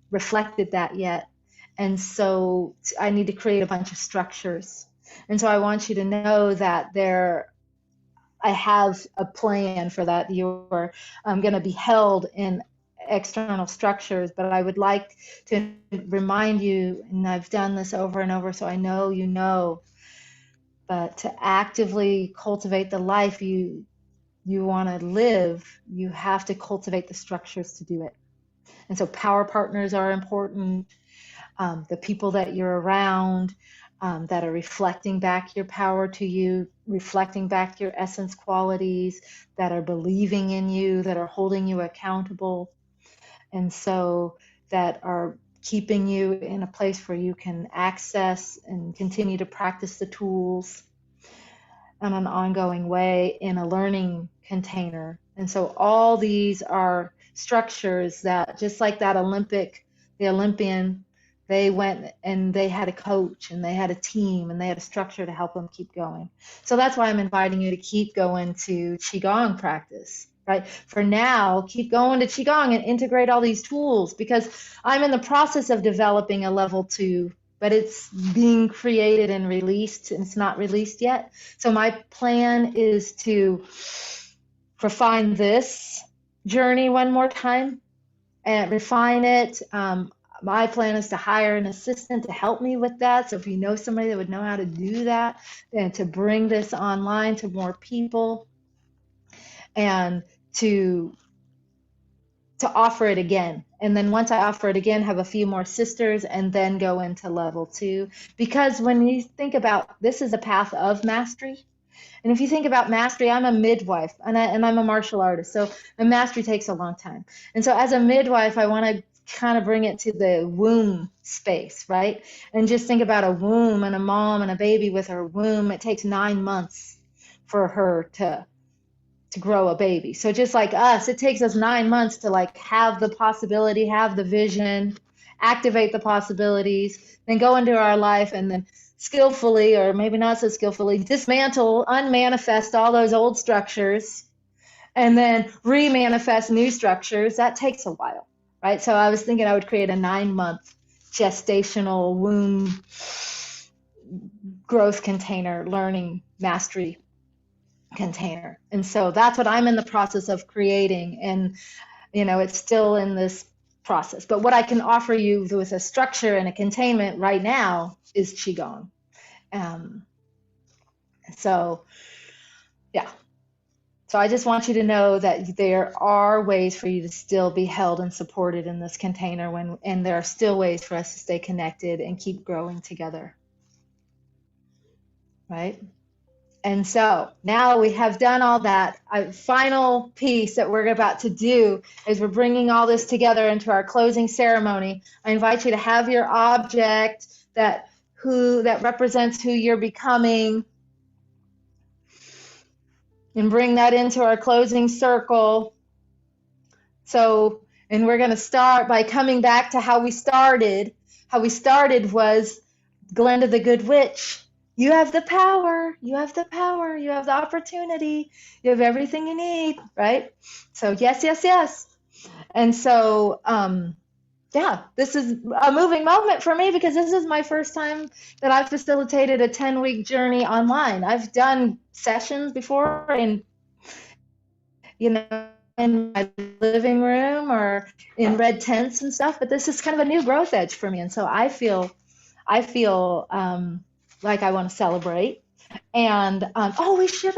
reflected that yet. And so I need to create a bunch of structures. And so I want you to know that I have a plan for that. You're going to be held in external structures, but I would like to remind you, and I've done this over and over, so I know you know, but to actively cultivate the life you want to live, you have to cultivate the structures to do it. And so power partners are important. The people that you're around that are reflecting back your power to you, reflecting back your essence qualities, that are believing in you, that are holding you accountable, and so that are keeping you in a place where you can access and continue to practice the tools in an ongoing way in a learning container. And so all these are structures that, just like that the Olympian, they went and they had a coach and they had a team and they had a structure to help them keep going. So that's why I'm inviting you to keep going to Qigong practice, right? For now, keep going to Qigong and integrate all these tools, because I'm in the process of developing a level 2, but it's being created and released, and it's not released yet. So my plan is to refine this journey one more time and refine it. My plan is to hire an assistant to help me with that. So if you know somebody that would know how to do that, and to bring this online to more people, and to offer it again. And then once I offer it again, have a few more sisters, and then go into level 2. Because when you think about, this is a path of mastery. And if you think about mastery, I'm a midwife and I'm a martial artist. So the mastery takes a long time. And so as a midwife, I want to kind of bring it to the womb space, right? And just think about a womb and a mom and a baby with her womb. It takes 9 months for her to grow a baby. So just like us, it takes us 9 months to like have the possibility, have the vision, activate the possibilities, then go into our life, and then skillfully, or maybe not so skillfully, dismantle, unmanifest all those old structures, and then remanifest new structures. That takes a while, right? So I was thinking I would create a 9-month gestational womb growth container, learning mastery container. And so that's what I'm in the process of creating. And, you know, it's still in this process. But what I can offer you with a structure and a containment right now is Qigong. So, yeah. So I just want you to know that there are ways for you to still be held and supported in this container and there are still ways for us to stay connected and keep growing together. Right? And so now we have done all that. A final piece that we're about to do is we're bringing all this together into our closing ceremony. I invite you to have your object that represents who you're becoming and bring that into our closing circle. So, and we're going to start by coming back to how we started. How we started was Glenda the Good Witch. You have the power. You have the power. You have the opportunity. You have everything you need, right? So yes, yes, yes. And so, yeah, this is a moving moment for me because this is my first time that I've facilitated a 10-week journey online. I've done sessions before in, you know, in my living room or in red tents and stuff, but this is kind of a new growth edge for me. And so I feel like I want to celebrate. And oh, I should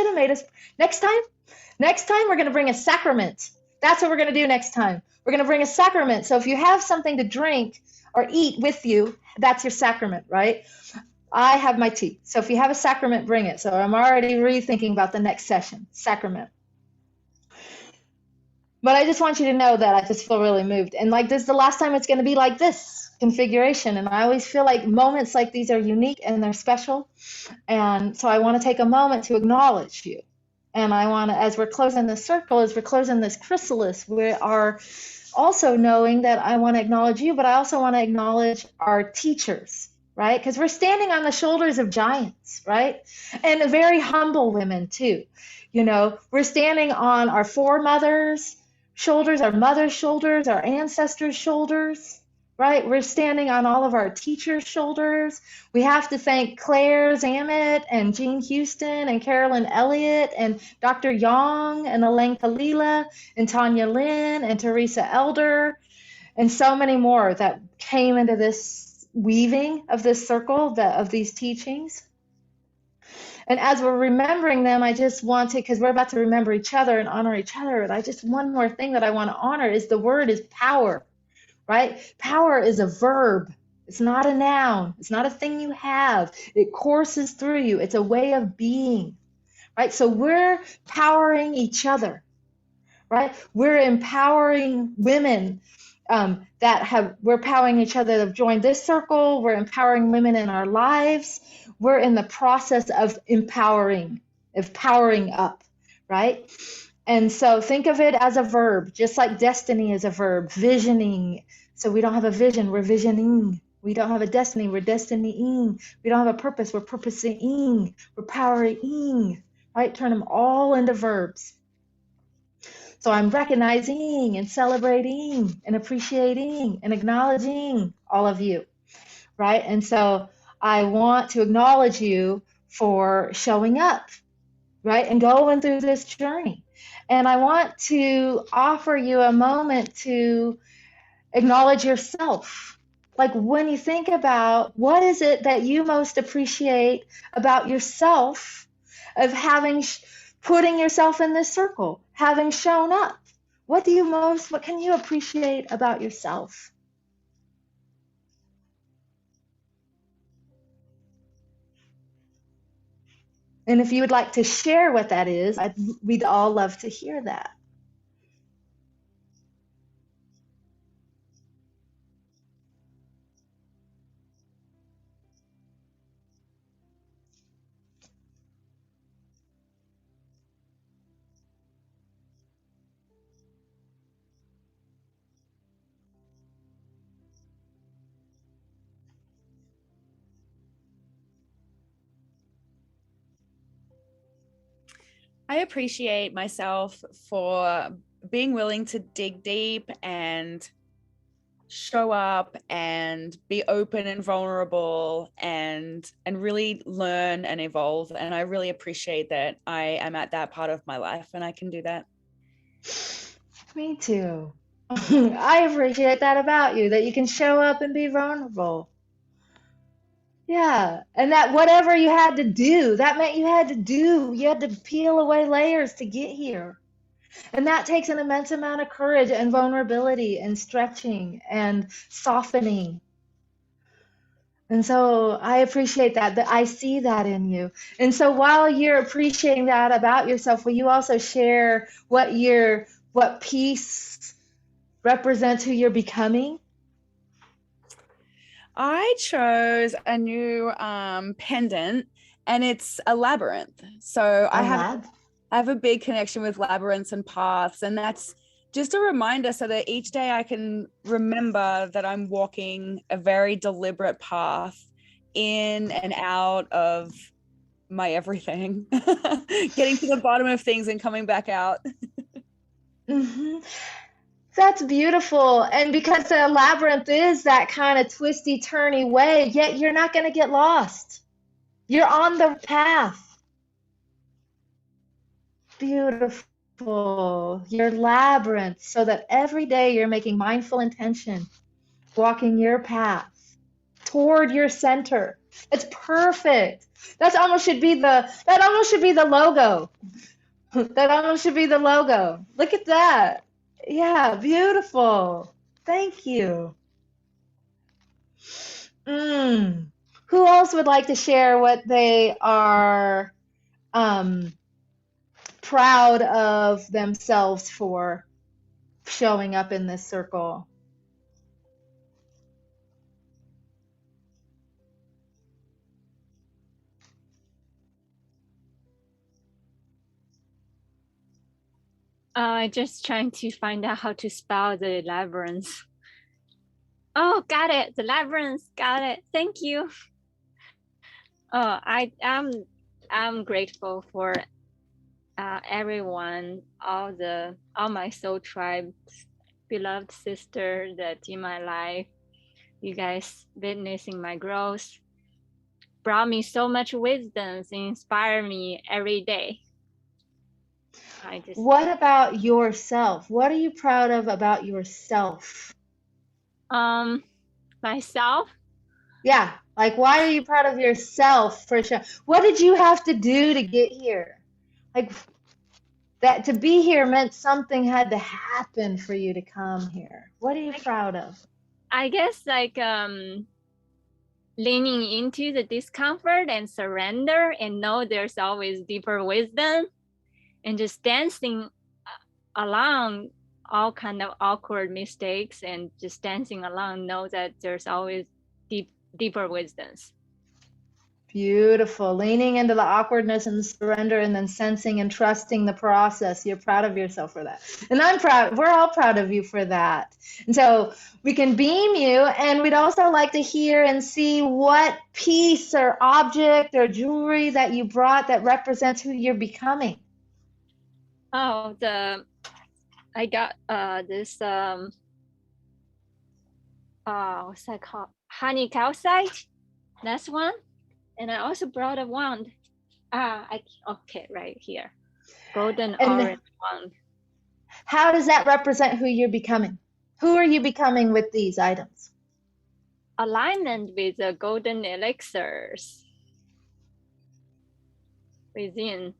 have made us next time we're going to bring a sacrament. That's what we're going to do next time. We're going to bring a sacrament. So if you have something to drink or eat with you, that's your sacrament, right? I have my tea. So if you have a sacrament, bring it. So I'm already rethinking about the next session, sacrament. But I just want you to know that I just feel really moved. And like this is the last time it's going to be like this configuration. And I always feel like moments like these are unique and they're special. And so I want to take a moment to acknowledge you. And I want to, as we're closing the circle, as we're closing this chrysalis, we are also knowing that I want to acknowledge you, but I also want to acknowledge our teachers, right? Because we're standing on the shoulders of giants, right? And very humble women too. You know, we're standing on our foremothers' shoulders, our mother's shoulders, our ancestors' shoulders, right? We're standing on all of our teachers' shoulders. We have to thank Claire Zammit and Jean Houston and Carolyn Elliott and Dr. Young and Elaine Kalila and Tanya Lynn and Teresa Elder and so many more that came into this weaving of this circle of these teachings. And as we're remembering them, I just want to, because we're about to remember each other and honor each other, and one more thing that I want to honor is the word is power. Right? Power is a verb. It's not a noun. It's not a thing you have. It courses through you. It's a way of being, right? So we're powering each other, right? We're empowering women we're powering each other that have joined this circle. We're empowering women in our lives. We're in the process of powering up, right? And so think of it as a verb, just like destiny is a verb, visioning. So we don't have a vision, we're visioning. We don't have a destiny, we're destinying. We don't have a purpose, we're purposing. We're powering, right? Turn them all into verbs. So I'm recognizing and celebrating and appreciating and acknowledging all of you, right? And so I want to acknowledge you for showing up, right? And going through this journey. And I want to offer you a moment to acknowledge yourself. Like when you think about what is it that you most appreciate about yourself of putting yourself in this circle, having shown up. What can you appreciate about yourself? And if you would like to share what that is, we'd all love to hear that. I appreciate myself for being willing to dig deep and show up and be open and vulnerable and really learn and evolve. And I really appreciate that I am at that part of my life and I can do that. Me too. I appreciate that about you, that you can show up and be vulnerable. Yeah, and that whatever you had to do, that meant you had to peel away layers to get here. And that takes an immense amount of courage and vulnerability and stretching and softening. And so I appreciate that I see that in you. And so while you're appreciating that about yourself, will you also share what peace represents who you're becoming? I chose a new pendant and it's a labyrinth. So I have a big connection with labyrinths and paths, and that's just a reminder so that each day I can remember that I'm walking a very deliberate path in and out of my everything, getting to the bottom of things and coming back out. Mm-hmm. That's beautiful. And because the labyrinth is that kind of twisty, turny way, yet you're not going to get lost. You're on the path. Beautiful. Your labyrinth, so that every day you're making mindful intention, walking your path toward your center. It's perfect. That almost should be the logo. That almost should be the logo. Look at that. Yeah, beautiful. Thank you. Who else would like to share what they are proud of themselves for showing up in this circle? Just trying to find out how to spell the labyrinth. Oh, got it. The labyrinth. Got it. Thank you. Oh, I'm grateful for everyone, all my soul tribe, beloved sister that in my life, you guys witnessing my growth, brought me so much wisdom, inspire me every day. What about yourself? What are you proud of about yourself? Myself? Yeah, like why are you proud of yourself for sure? What did you have to do to get here? Like that to be here meant something had to happen for you to come here. What are you proud of? I guess like leaning into the discomfort and surrender and know there's always deeper wisdom, and just dancing along all kind of awkward mistakes and just dancing along, know that there's always deeper wisdoms. Beautiful. Leaning into the awkwardness and the surrender, and then sensing and trusting the process. You're proud of yourself for that. And I'm proud. We're all proud of you for that. And so we can beam you, and we'd also like to hear and see what piece or object or jewelry that you brought that represents who you're becoming. Oh, I got this what's that called? Honey calcite. That's one. And I also brought a wand. Okay, right here. Golden orange wand. How does that represent who you're becoming? Who are you becoming with these items? Alignment with the golden elixirs within.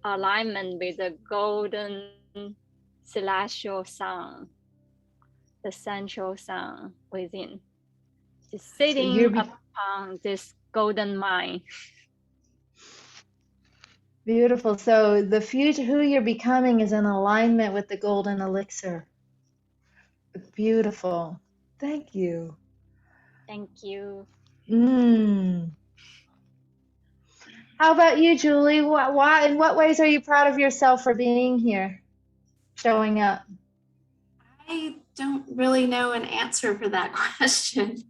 Alignment with the golden celestial sun, the central sun within. Just sitting upon this golden mind. Beautiful. So the future, who you're becoming, is in alignment with the golden elixir. Beautiful. Thank you. Thank you. How about you, Julie? In what ways are you proud of yourself for being here, showing up? I don't really know an answer for that question.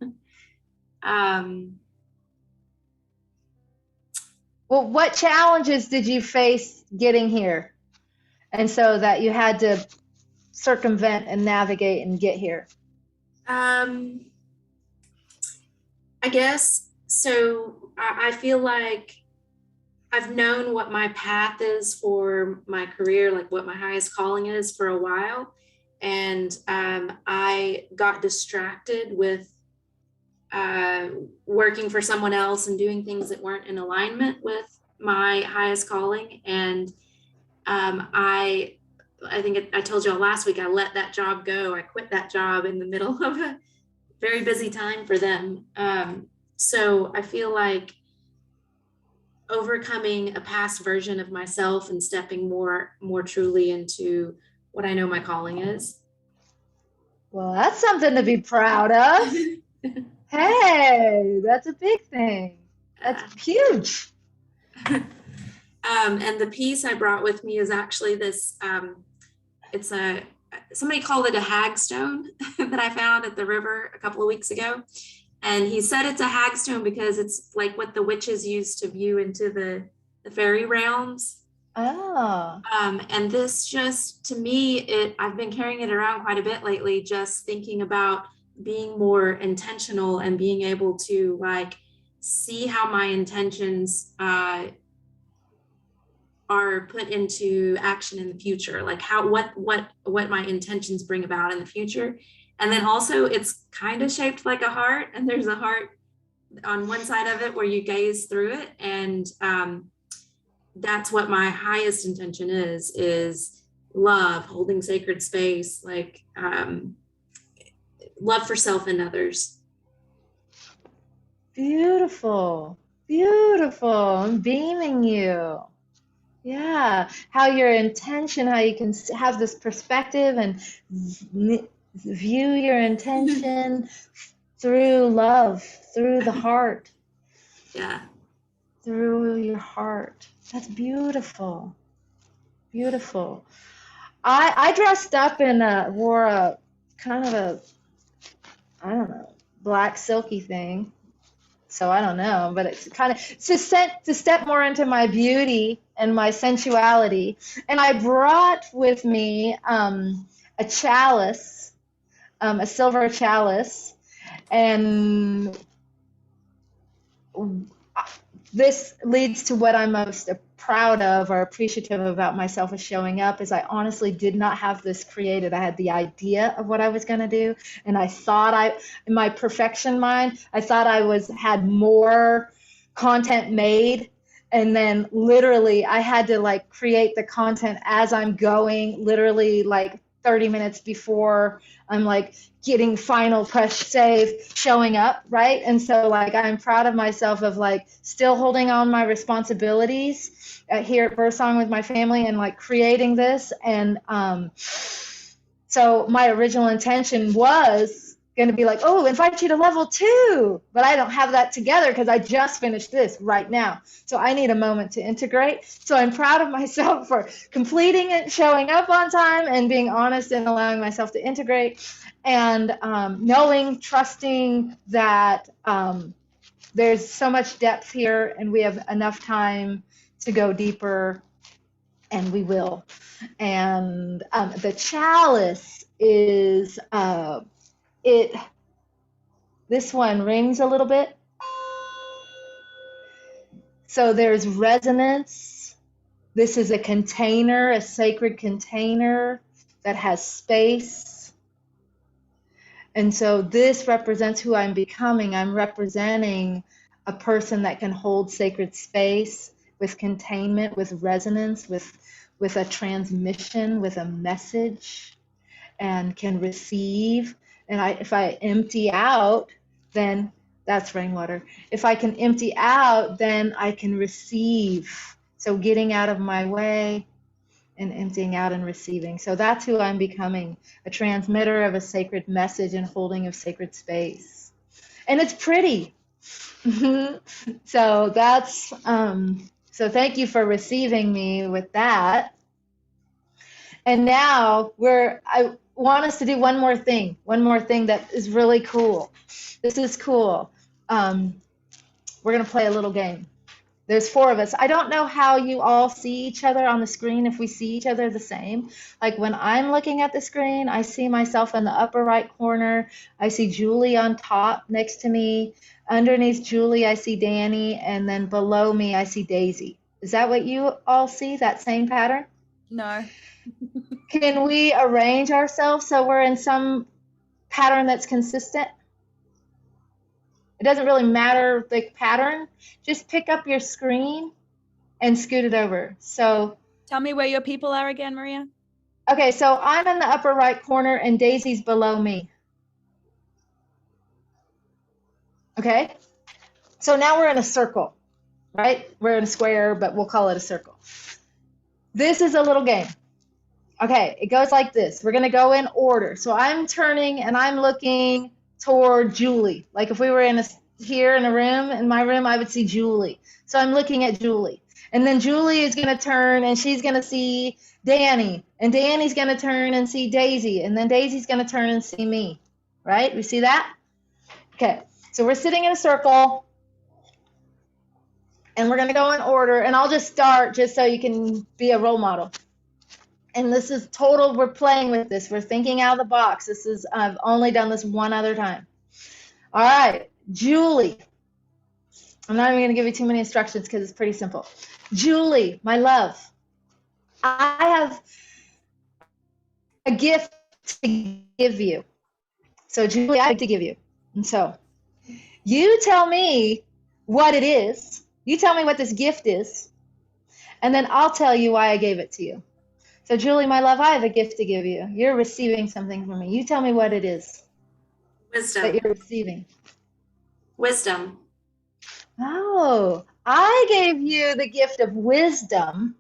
Well, what challenges did you face getting here? And so that you had to circumvent and navigate and get here? I guess so. I feel like I've known what my path is for my career, like what my highest calling is for a while. And I got distracted with working for someone else and doing things that weren't in alignment with my highest calling. And I think I told y'all last week, I let that job go. I quit that job in the middle of a very busy time for them. So I feel like overcoming a past version of myself and stepping more truly into what I know my calling is. Well, that's something to be proud of. Hey, that's a big thing. That's huge. And the piece I brought with me is actually this, it's somebody called it a hagstone that I found at the river a couple of weeks ago. And he said it's a hagstone because it's like what the witches used to view into the fairy realms. Oh. And this just, to me, I've been carrying it around quite a bit lately, just thinking about being more intentional and being able to like see how my intentions are put into action in the future, like what my intentions bring about in the future. And then also it's kind of shaped like a heart, and there's a heart on one side of it where you gaze through it. And that's what my highest intention is love, holding sacred space, like love for self and others. Beautiful. Beautiful. I'm beaming you. Yeah. How your intention, how you can have this perspective and view your intention through love, through the heart. Yeah. Through your heart. That's beautiful. Beautiful. I dressed up and wore a kind of a, I don't know, black silky thing. So I don't know, but it's kind of to step more into my beauty and my sensuality. And I brought with me a chalice, a silver chalice, and this leads to what I'm most proud of or appreciative about myself as showing up is I honestly did not have this created. I had the idea of what I was going to do, and I thought in my perfection mind, I thought had more content made, and then literally I had to like create the content as I'm going, literally like 30 minutes before I'm like getting final press save, showing up, right? And so like I'm proud of myself of like still holding on my responsibilities here at Birdsong with my family and like creating this. And so my original intention was going to be like, oh, invite you to level 2, but I don't have that together because I just finished this right now. So I need a moment to integrate. So I'm proud of myself for completing it, showing up on time, and being honest and allowing myself to integrate, and knowing, trusting that there's so much depth here and we have enough time to go deeper, and we will. And the chalice is this one rings a little bit. So there's resonance. This is a container, a sacred container that has space. And so this represents who I'm becoming. I'm representing a person that can hold sacred space with containment, with resonance, with a transmission, with a message, and can receive. And if I empty out, then that's rainwater. If I can empty out, then I can receive. So getting out of my way and emptying out and receiving. So that's who I'm becoming, a transmitter of a sacred message and holding of sacred space. And it's pretty. So that's, so thank you for receiving me with that. And now I want us to do one more thing that is really cool. This is cool. We're going to play a little game. There's 4 of us. I don't know how you all see each other on the screen, if we see each other the same. Like when I'm looking at the screen, I see myself in the upper right corner. I see Julie on top next to me. Underneath Julie, I see Danny. And then below me, I see Daisy. Is that what you all see, that same pattern? No. Can we arrange ourselves so we're in some pattern that's consistent? It doesn't really matter the pattern. Just pick up your screen and scoot it over. So Tell me where your people are again, Maria. okay, so I'm in the upper right corner and Daisy's below me. Okay? So now we're in a circle, right? We're in a square, but we'll call it a circle. This is a little game. Okay, it goes like this. We're going to go in order. So I'm turning and I'm looking toward Julie. Like if we were here in a room, in my room, I would see Julie. So I'm looking at Julie. And then Julie is going to turn and she's going to see Danny. And Danny's going to turn and see Daisy. And then Daisy's going to turn and see me. Right? We see that? Okay. So we're sitting in a circle. And we're going to go in order. And I'll just start just so you can be a role model. And this is total, we're playing with this. We're thinking out of the box. I've only done this one other time. All right, Julie. I'm not even going to give you too many instructions because it's pretty simple. Julie, my love, I have a gift to give you. So Julie, I have to give you. And so you tell me what it is. You tell me what this gift is. And then I'll tell you why I gave it to you. So Julie, my love, I have a gift to give you. You're receiving something from me. You tell me what it is. Wisdom. That you're receiving. Wisdom. Oh, I gave you the gift of wisdom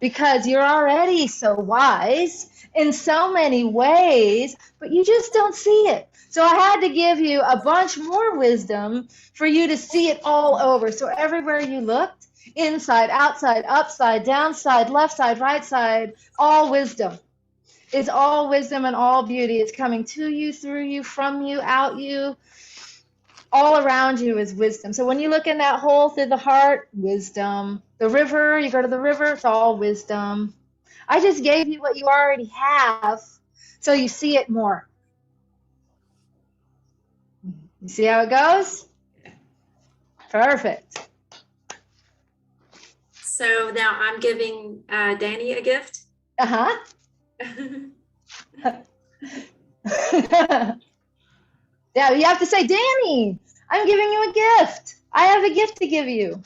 because you're already so wise in so many ways, but you just don't see it. So I had to give you a bunch more wisdom for you to see it all over. So everywhere you looked, inside, outside, upside, downside, left side, right side, all wisdom. It's all wisdom and all beauty. It's coming to you, through you, from you, out you. All around you is wisdom. So when you look in that hole through the heart, wisdom. The river, you go to the river, it's all wisdom. I just gave you what you already have so you see it more. You see how it goes? Perfect. So now I'm giving Danny a gift. Uh-huh. Yeah, you have to say, Danny, I'm giving you a gift. I have a gift to give you.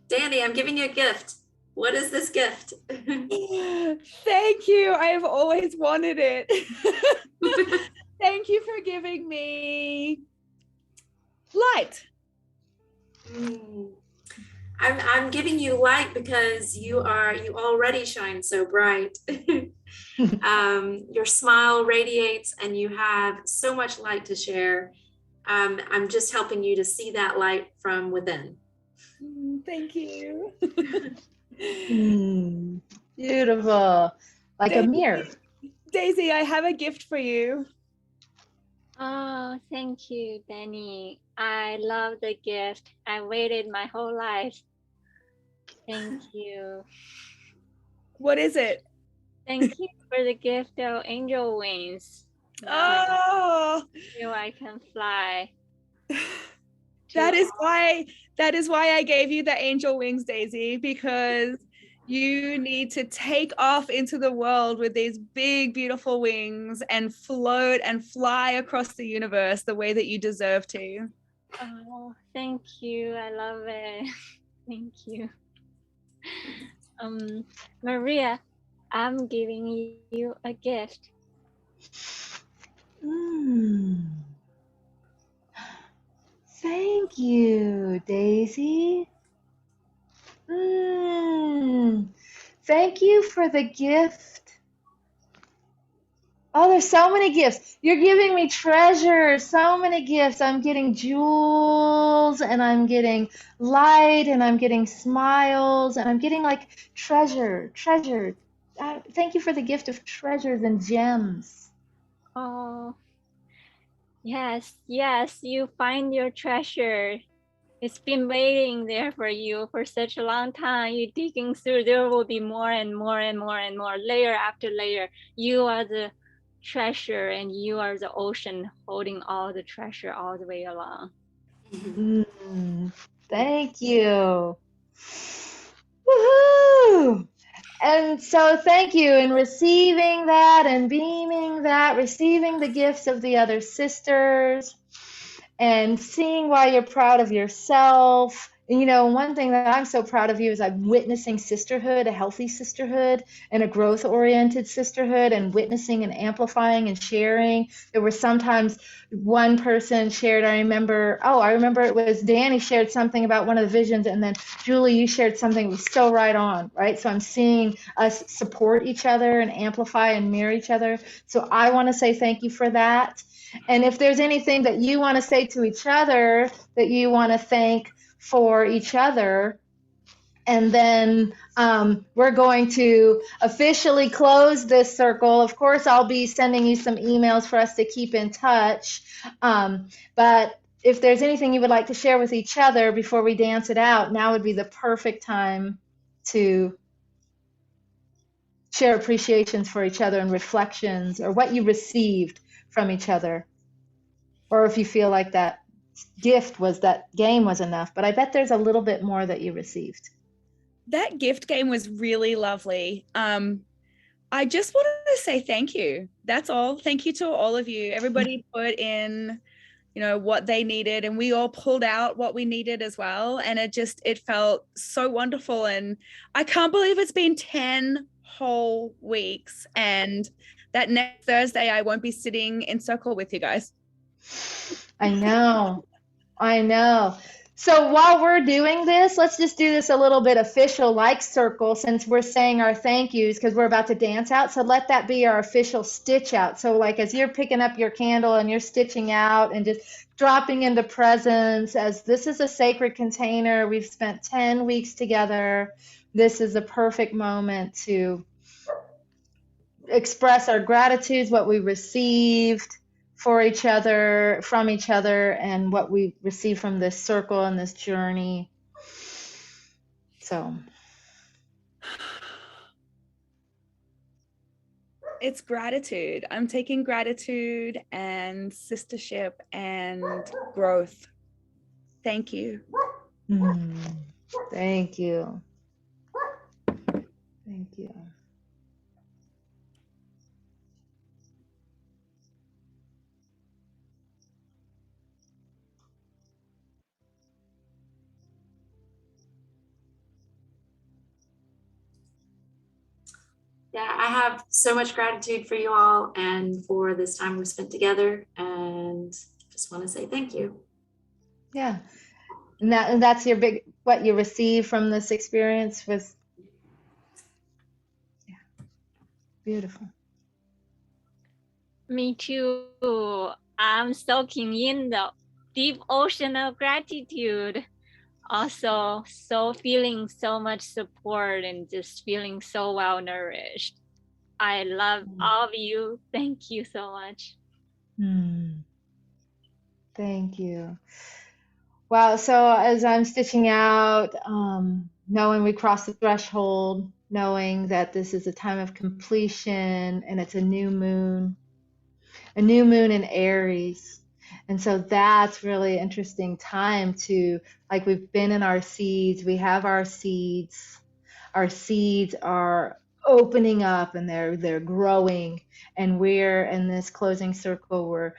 Danny, I'm giving you a gift. What is this gift? Thank you. I have always wanted it. Thank you for giving me light. I'm giving you light because you already shine so bright. Your smile radiates and you have so much light to share. I'm just helping you to see that light from within. Thank you. Beautiful. Like Daisy, a mirror. Daisy, I have a gift for you. Oh, thank you, Danny. I love the gift. I waited my whole life. Thank you. What is it? Thank you for the gift of angel wings. Oh, So I can fly. that is why I gave you the angel wings, Daisy, because you need to take off into the world with these big, beautiful wings and float and fly across the universe the way that you deserve to. Oh, thank you. I love it. Thank you. Maria, I'm giving you a gift. Thank you, Daisy. Thank you for the gift. Oh, there's so many gifts. You're giving me treasures, so many gifts. I'm getting jewels, and I'm getting light, and I'm getting smiles, and I'm getting like treasure. Thank you for the gift of treasures and gems. Oh, yes, you find your treasure. It's been waiting there for you for such a long time. You're digging through, there will be more and more and more and more, layer after layer. You are the treasure and you are the ocean holding all the treasure all the way along. Thank you. Woohoo! And so thank you in receiving that and beaming that, receiving the gifts of the other sisters and seeing why you're proud of yourself. And, you know, one thing that I'm so proud of you is I'm witnessing sisterhood, a healthy sisterhood and a growth-oriented sisterhood, and witnessing and amplifying and sharing. There were sometimes one person shared, I remember it was Danny shared something about one of the visions, and then Julie, you shared something that was so right on, right? So I'm seeing us support each other and amplify and mirror each other. So I want to say thank you for that. And if there's anything that you want to say to each other, that you want to thank for each other, and then we're going to officially close this circle. Of course, I'll be sending you some emails for us to keep in touch. But if there's anything you would like to share with each other before we dance it out, now would be the perfect time to share appreciations for each other and reflections or what you received from each other. Or if you feel like that game was enough, but I bet there's a little bit more that you received. That gift game was really lovely. I just wanted to say thank you. That's all. Thank you to all of you. Everybody put in, you know, what they needed, and we all pulled out what we needed as well. And it felt so wonderful. And I can't believe it's been 10 whole weeks. And that next Thursday, I won't be sitting in circle with you guys. I know. So while we're doing this, let's just do this a little bit official, like circle, since we're saying our thank yous because we're about to dance out. So let that be our official stitch out. So like as you're picking up your candle and you're stitching out and just dropping into presence, as this is a sacred container, we've spent 10 weeks together. This is a perfect moment to express our gratitude, what we received for each other, from each other, and what we received from this circle and this journey. So it's gratitude. I'm taking gratitude and sistership and growth. Thank you. Thank you. Thank you. Yeah, I have so much gratitude for you all and for this time we spent together, and just want to say thank you. Yeah. And that's your what you received from this experience was, yeah, beautiful. Me too. I'm soaking in the deep ocean of gratitude. Also, so feeling so much support and just feeling so well nourished. I love all of you. Thank you so much. Thank you. Wow. So as I'm stitching out, knowing we crossed the threshold, knowing that this is a time of completion and it's a new moon in Aries. And so that's really interesting time to, like, we've been in our seeds, we have our seeds are opening up and they're growing, and we're in this closing circle, we're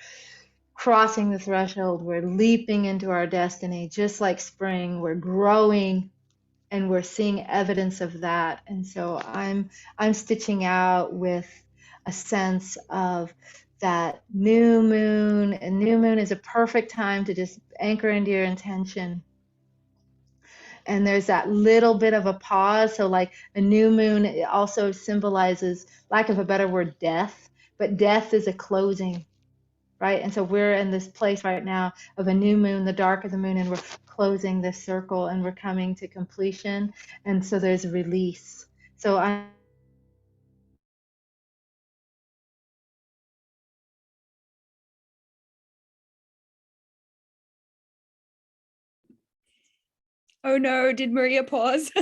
crossing the threshold, we're leaping into our destiny, just like spring, we're growing and we're seeing evidence of that. And so I'm stitching out with a sense of that new moon, and new moon is a perfect time to just anchor into your intention. And there's that little bit of a pause. So like a new moon, it also symbolizes, lack of a better word, death, but death is a closing, right? And so we're in this place right now of a new moon, the dark of the moon, and we're closing this circle and we're coming to completion. And so there's a release. So I'm Oh no, did Maria pause?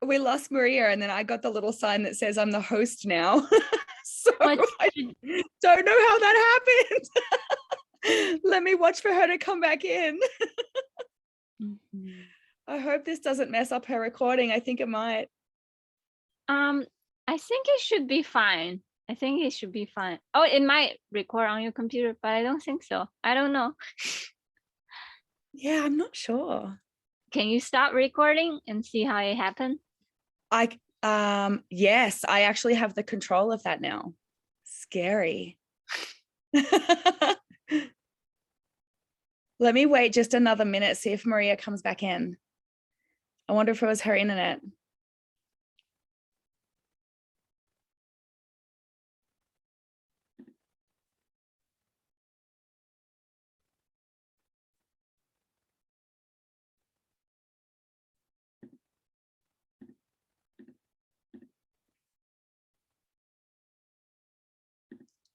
We lost Maria, and then I got the little sign that says I'm the host now. So I don't know how that happened. Let me watch for her to come back in. I hope this doesn't mess up her recording. I think it might. I think it should be fine. I think it should be fine. Oh, it might record on your computer, but I don't think so. I don't know. Yeah, I'm not sure. Can you stop recording and see how it happened? Yes, I actually have the control of that now. Scary. Let me wait just another minute, see if Maria comes back in. I wonder if it was her internet.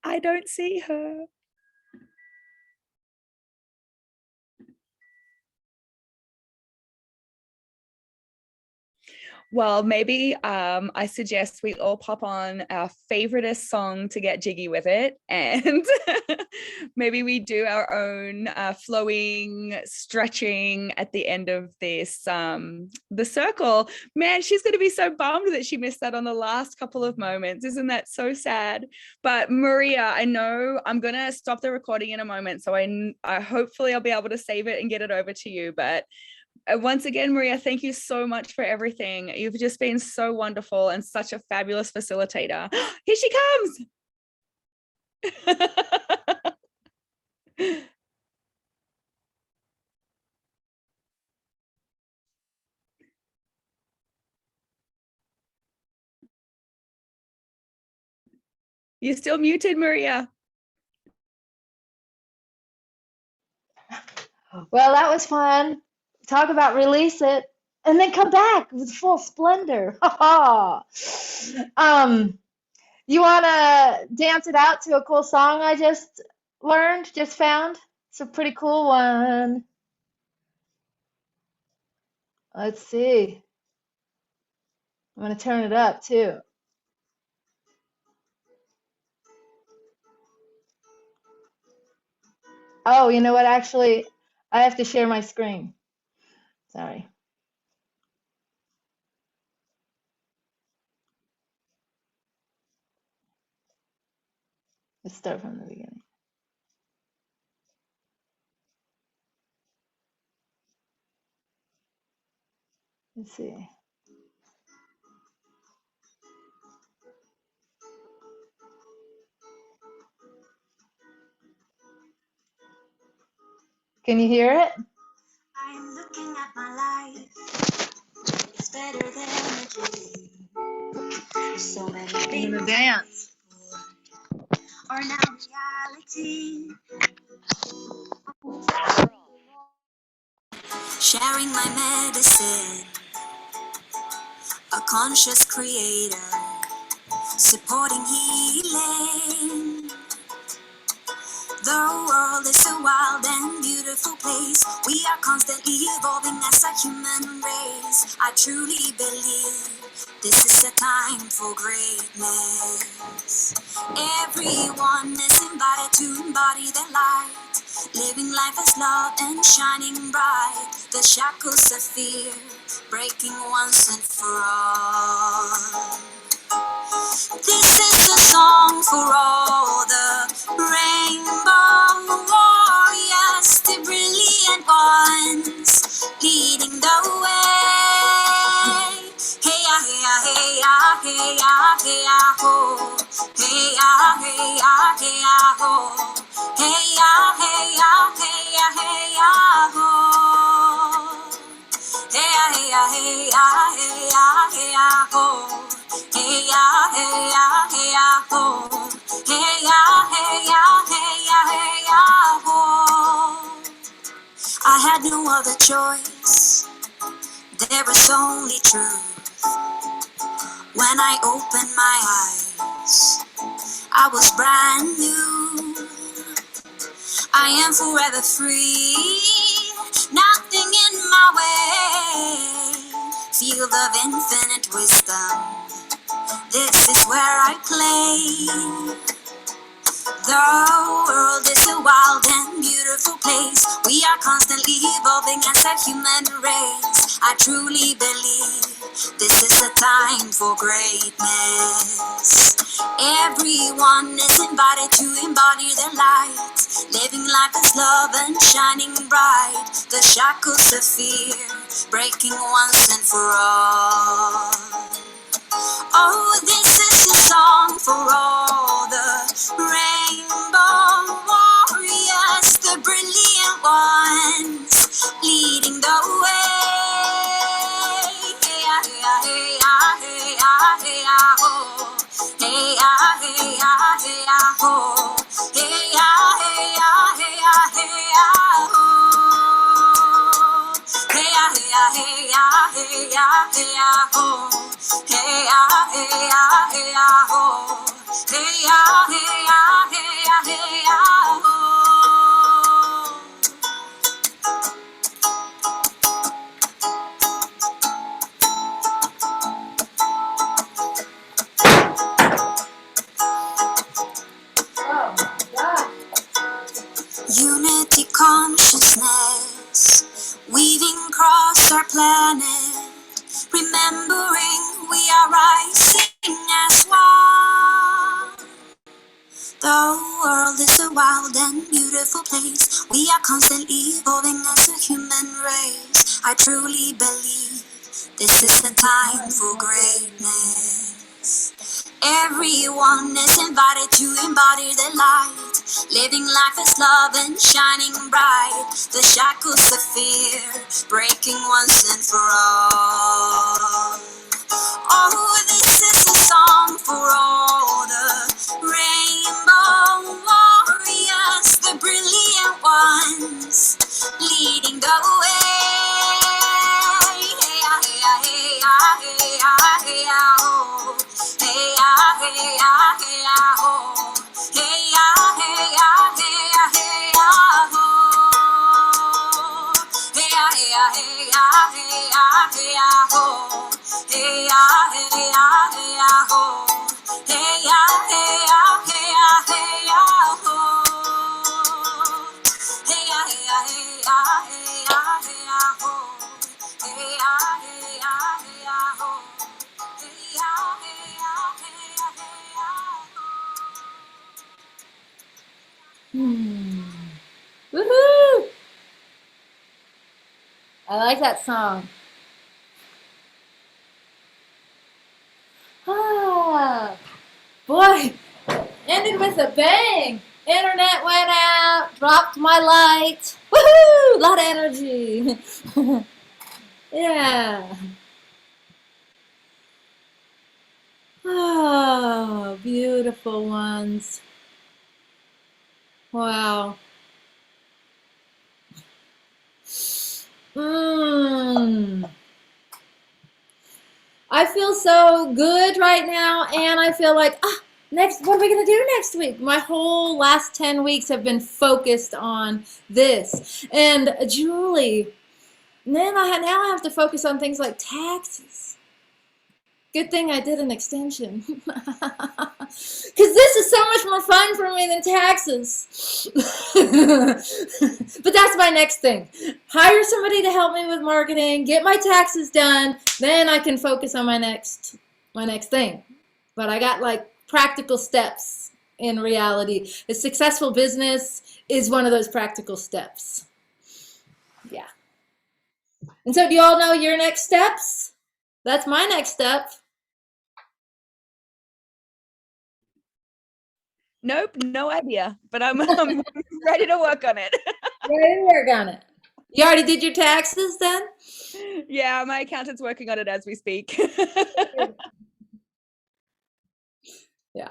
I don't see her. Well, maybe I suggest we all pop on our favoriteest song to get jiggy with it. And maybe we do our own flowing, stretching at the end of this, the circle. Man, she's going to be so bummed that she missed that on the last couple of moments. Isn't that so sad? But Maria, I know I'm going to stop the recording in a moment. So I hopefully I'll be able to save it and get it over to you. But once again, Maria, thank you so much for everything. You've just been so wonderful and such a fabulous facilitator. Here she comes. You're still muted, Maria. Well, that was fun. Talk about release it and then come back with full splendor. You want to dance it out to a cool song I just found? It's a pretty cool one. Let's see. I'm going to turn it up too. Oh, you know what? Actually, I have to share my screen. Sorry. Let's start from the beginning. Let's see. Can you hear it? I'm looking at my life. It's better than a dream. So many things in the dance are now reality. Sharing my medicine, a conscious creator, supporting healing. The world is a wild and beautiful place. We are constantly evolving as a human race. I truly believe this is a time for greatness. Everyone is invited to embody their light, living life as love and shining bright. The shackles of fear breaking once and for all. This is a song for all the rainbow warriors, the brilliant ones leading the way. Hey ya, hey ya, hey ya, hey ya, hey other choice. There is only truth. When I opened my eyes, I was brand new. I am forever free. Nothing in my way. Field of infinite wisdom. This is where I play. The world is a wild and beautiful place. We are constantly evolving as a human race. I truly believe this is a time for greatness. Everyone is invited to embody their light, living life as love and shining bright. The shackles of fear breaking once and for all. Oh, this is a song for all the rainbow warriors, the brilliant ones leading the way. Hey, ah, hey, ah, hey, ah, hey, ah, hey, ah, oh. Hey, ah, hey, ah, hey, ah, oh. Hey, ah, hey, ah, hey, ah, hey, ah, oh. Hey, ah, hey, ah, hey, ah, hey, ah, hey, ah, oh. Hey, ah, hey, ah, hey, ah, oh. Hey, ah, hey, ah, hey, ah, hey, ah, oh. Unity consciousness weaving across our planet, remembering we are rising as one. The world is a wild and beautiful place. We are constantly evolving as a human race. I truly believe this is the time for greatness. Everyone is invited to embody their light, living life as love and shining bright. The shackles of fear breaking once and for all. Oh, this is a song for all the rainbow warriors, the brilliant ones leading the way. Hey, ah, hey, ah, hey, ah, hey, ah, hey, ah, oh. Hey, ah, hey, ah, hey, ah, oh. Hey, ah, hey, ah, hey, ah, hey, ah, oh. Hey, ah, hey, ah, hey, ah, hey, ah, hey, ah, oh. Hey, ah, hey, ah, hey, ah, oh. Hey, ah, hey, ah, hey, ah, hey, ah, oh. Hey, ah, hey, ah, hey, ah, hey, ah, hey, ah, oh. Hey, ah, hey, ah, hey, ah, oh. Hey, ah, hey, ah, hey, ah, hey, ah, oh. Woohoo! I like that song. Ah, boy, ended with a bang. Internet went out, dropped my light. Woohoo! A lot of energy. Yeah. Oh, beautiful ones. Wow. I feel so good right now, and I feel like, next, what are we going to do next week? My whole last 10 weeks have been focused on this. And Julie, now I have to focus on things like taxes. Good thing I did an extension. Because this is so much more fun for me than taxes. But that's my next thing. Hire somebody to help me with marketing, get my taxes done, then I can focus on my next thing. But I got like practical steps in reality. A successful business is one of those practical steps. Yeah. And so do you all know your next steps? That's my next step. Nope, no idea, but I'm ready to work on it. Ready to work on it. You already did your taxes then? Yeah, my accountant's working on it as we speak. Yeah.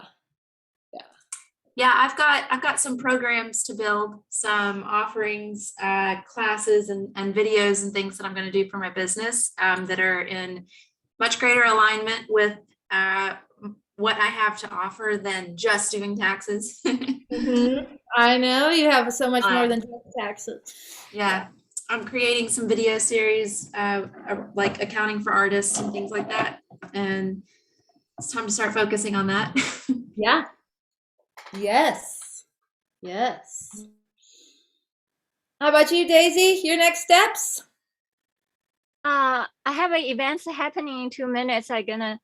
Yeah, I've got some programs to build, some offerings, classes and videos and things that I'm going to do for my business that are in much greater alignment with what I have to offer than just doing taxes. I know you have so much more than just taxes. Yeah, I'm creating some video series like accounting for artists and things like that. And it's time to start focusing on that. Yeah. Yes. Yes. How about you, Daisy? Your next steps? I have an event happening in 2 minutes. I'm gonna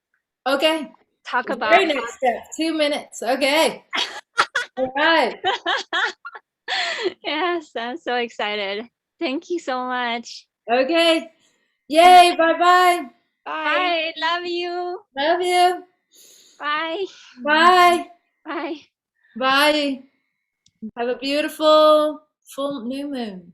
talk about Very next step. 2 minutes. Okay. All right. Yes, I'm so excited. Thank you so much. Okay. Yay. Bye-bye. Bye. Love you. Love you. Bye. Bye. Bye. Bye. Have a beautiful full new moon.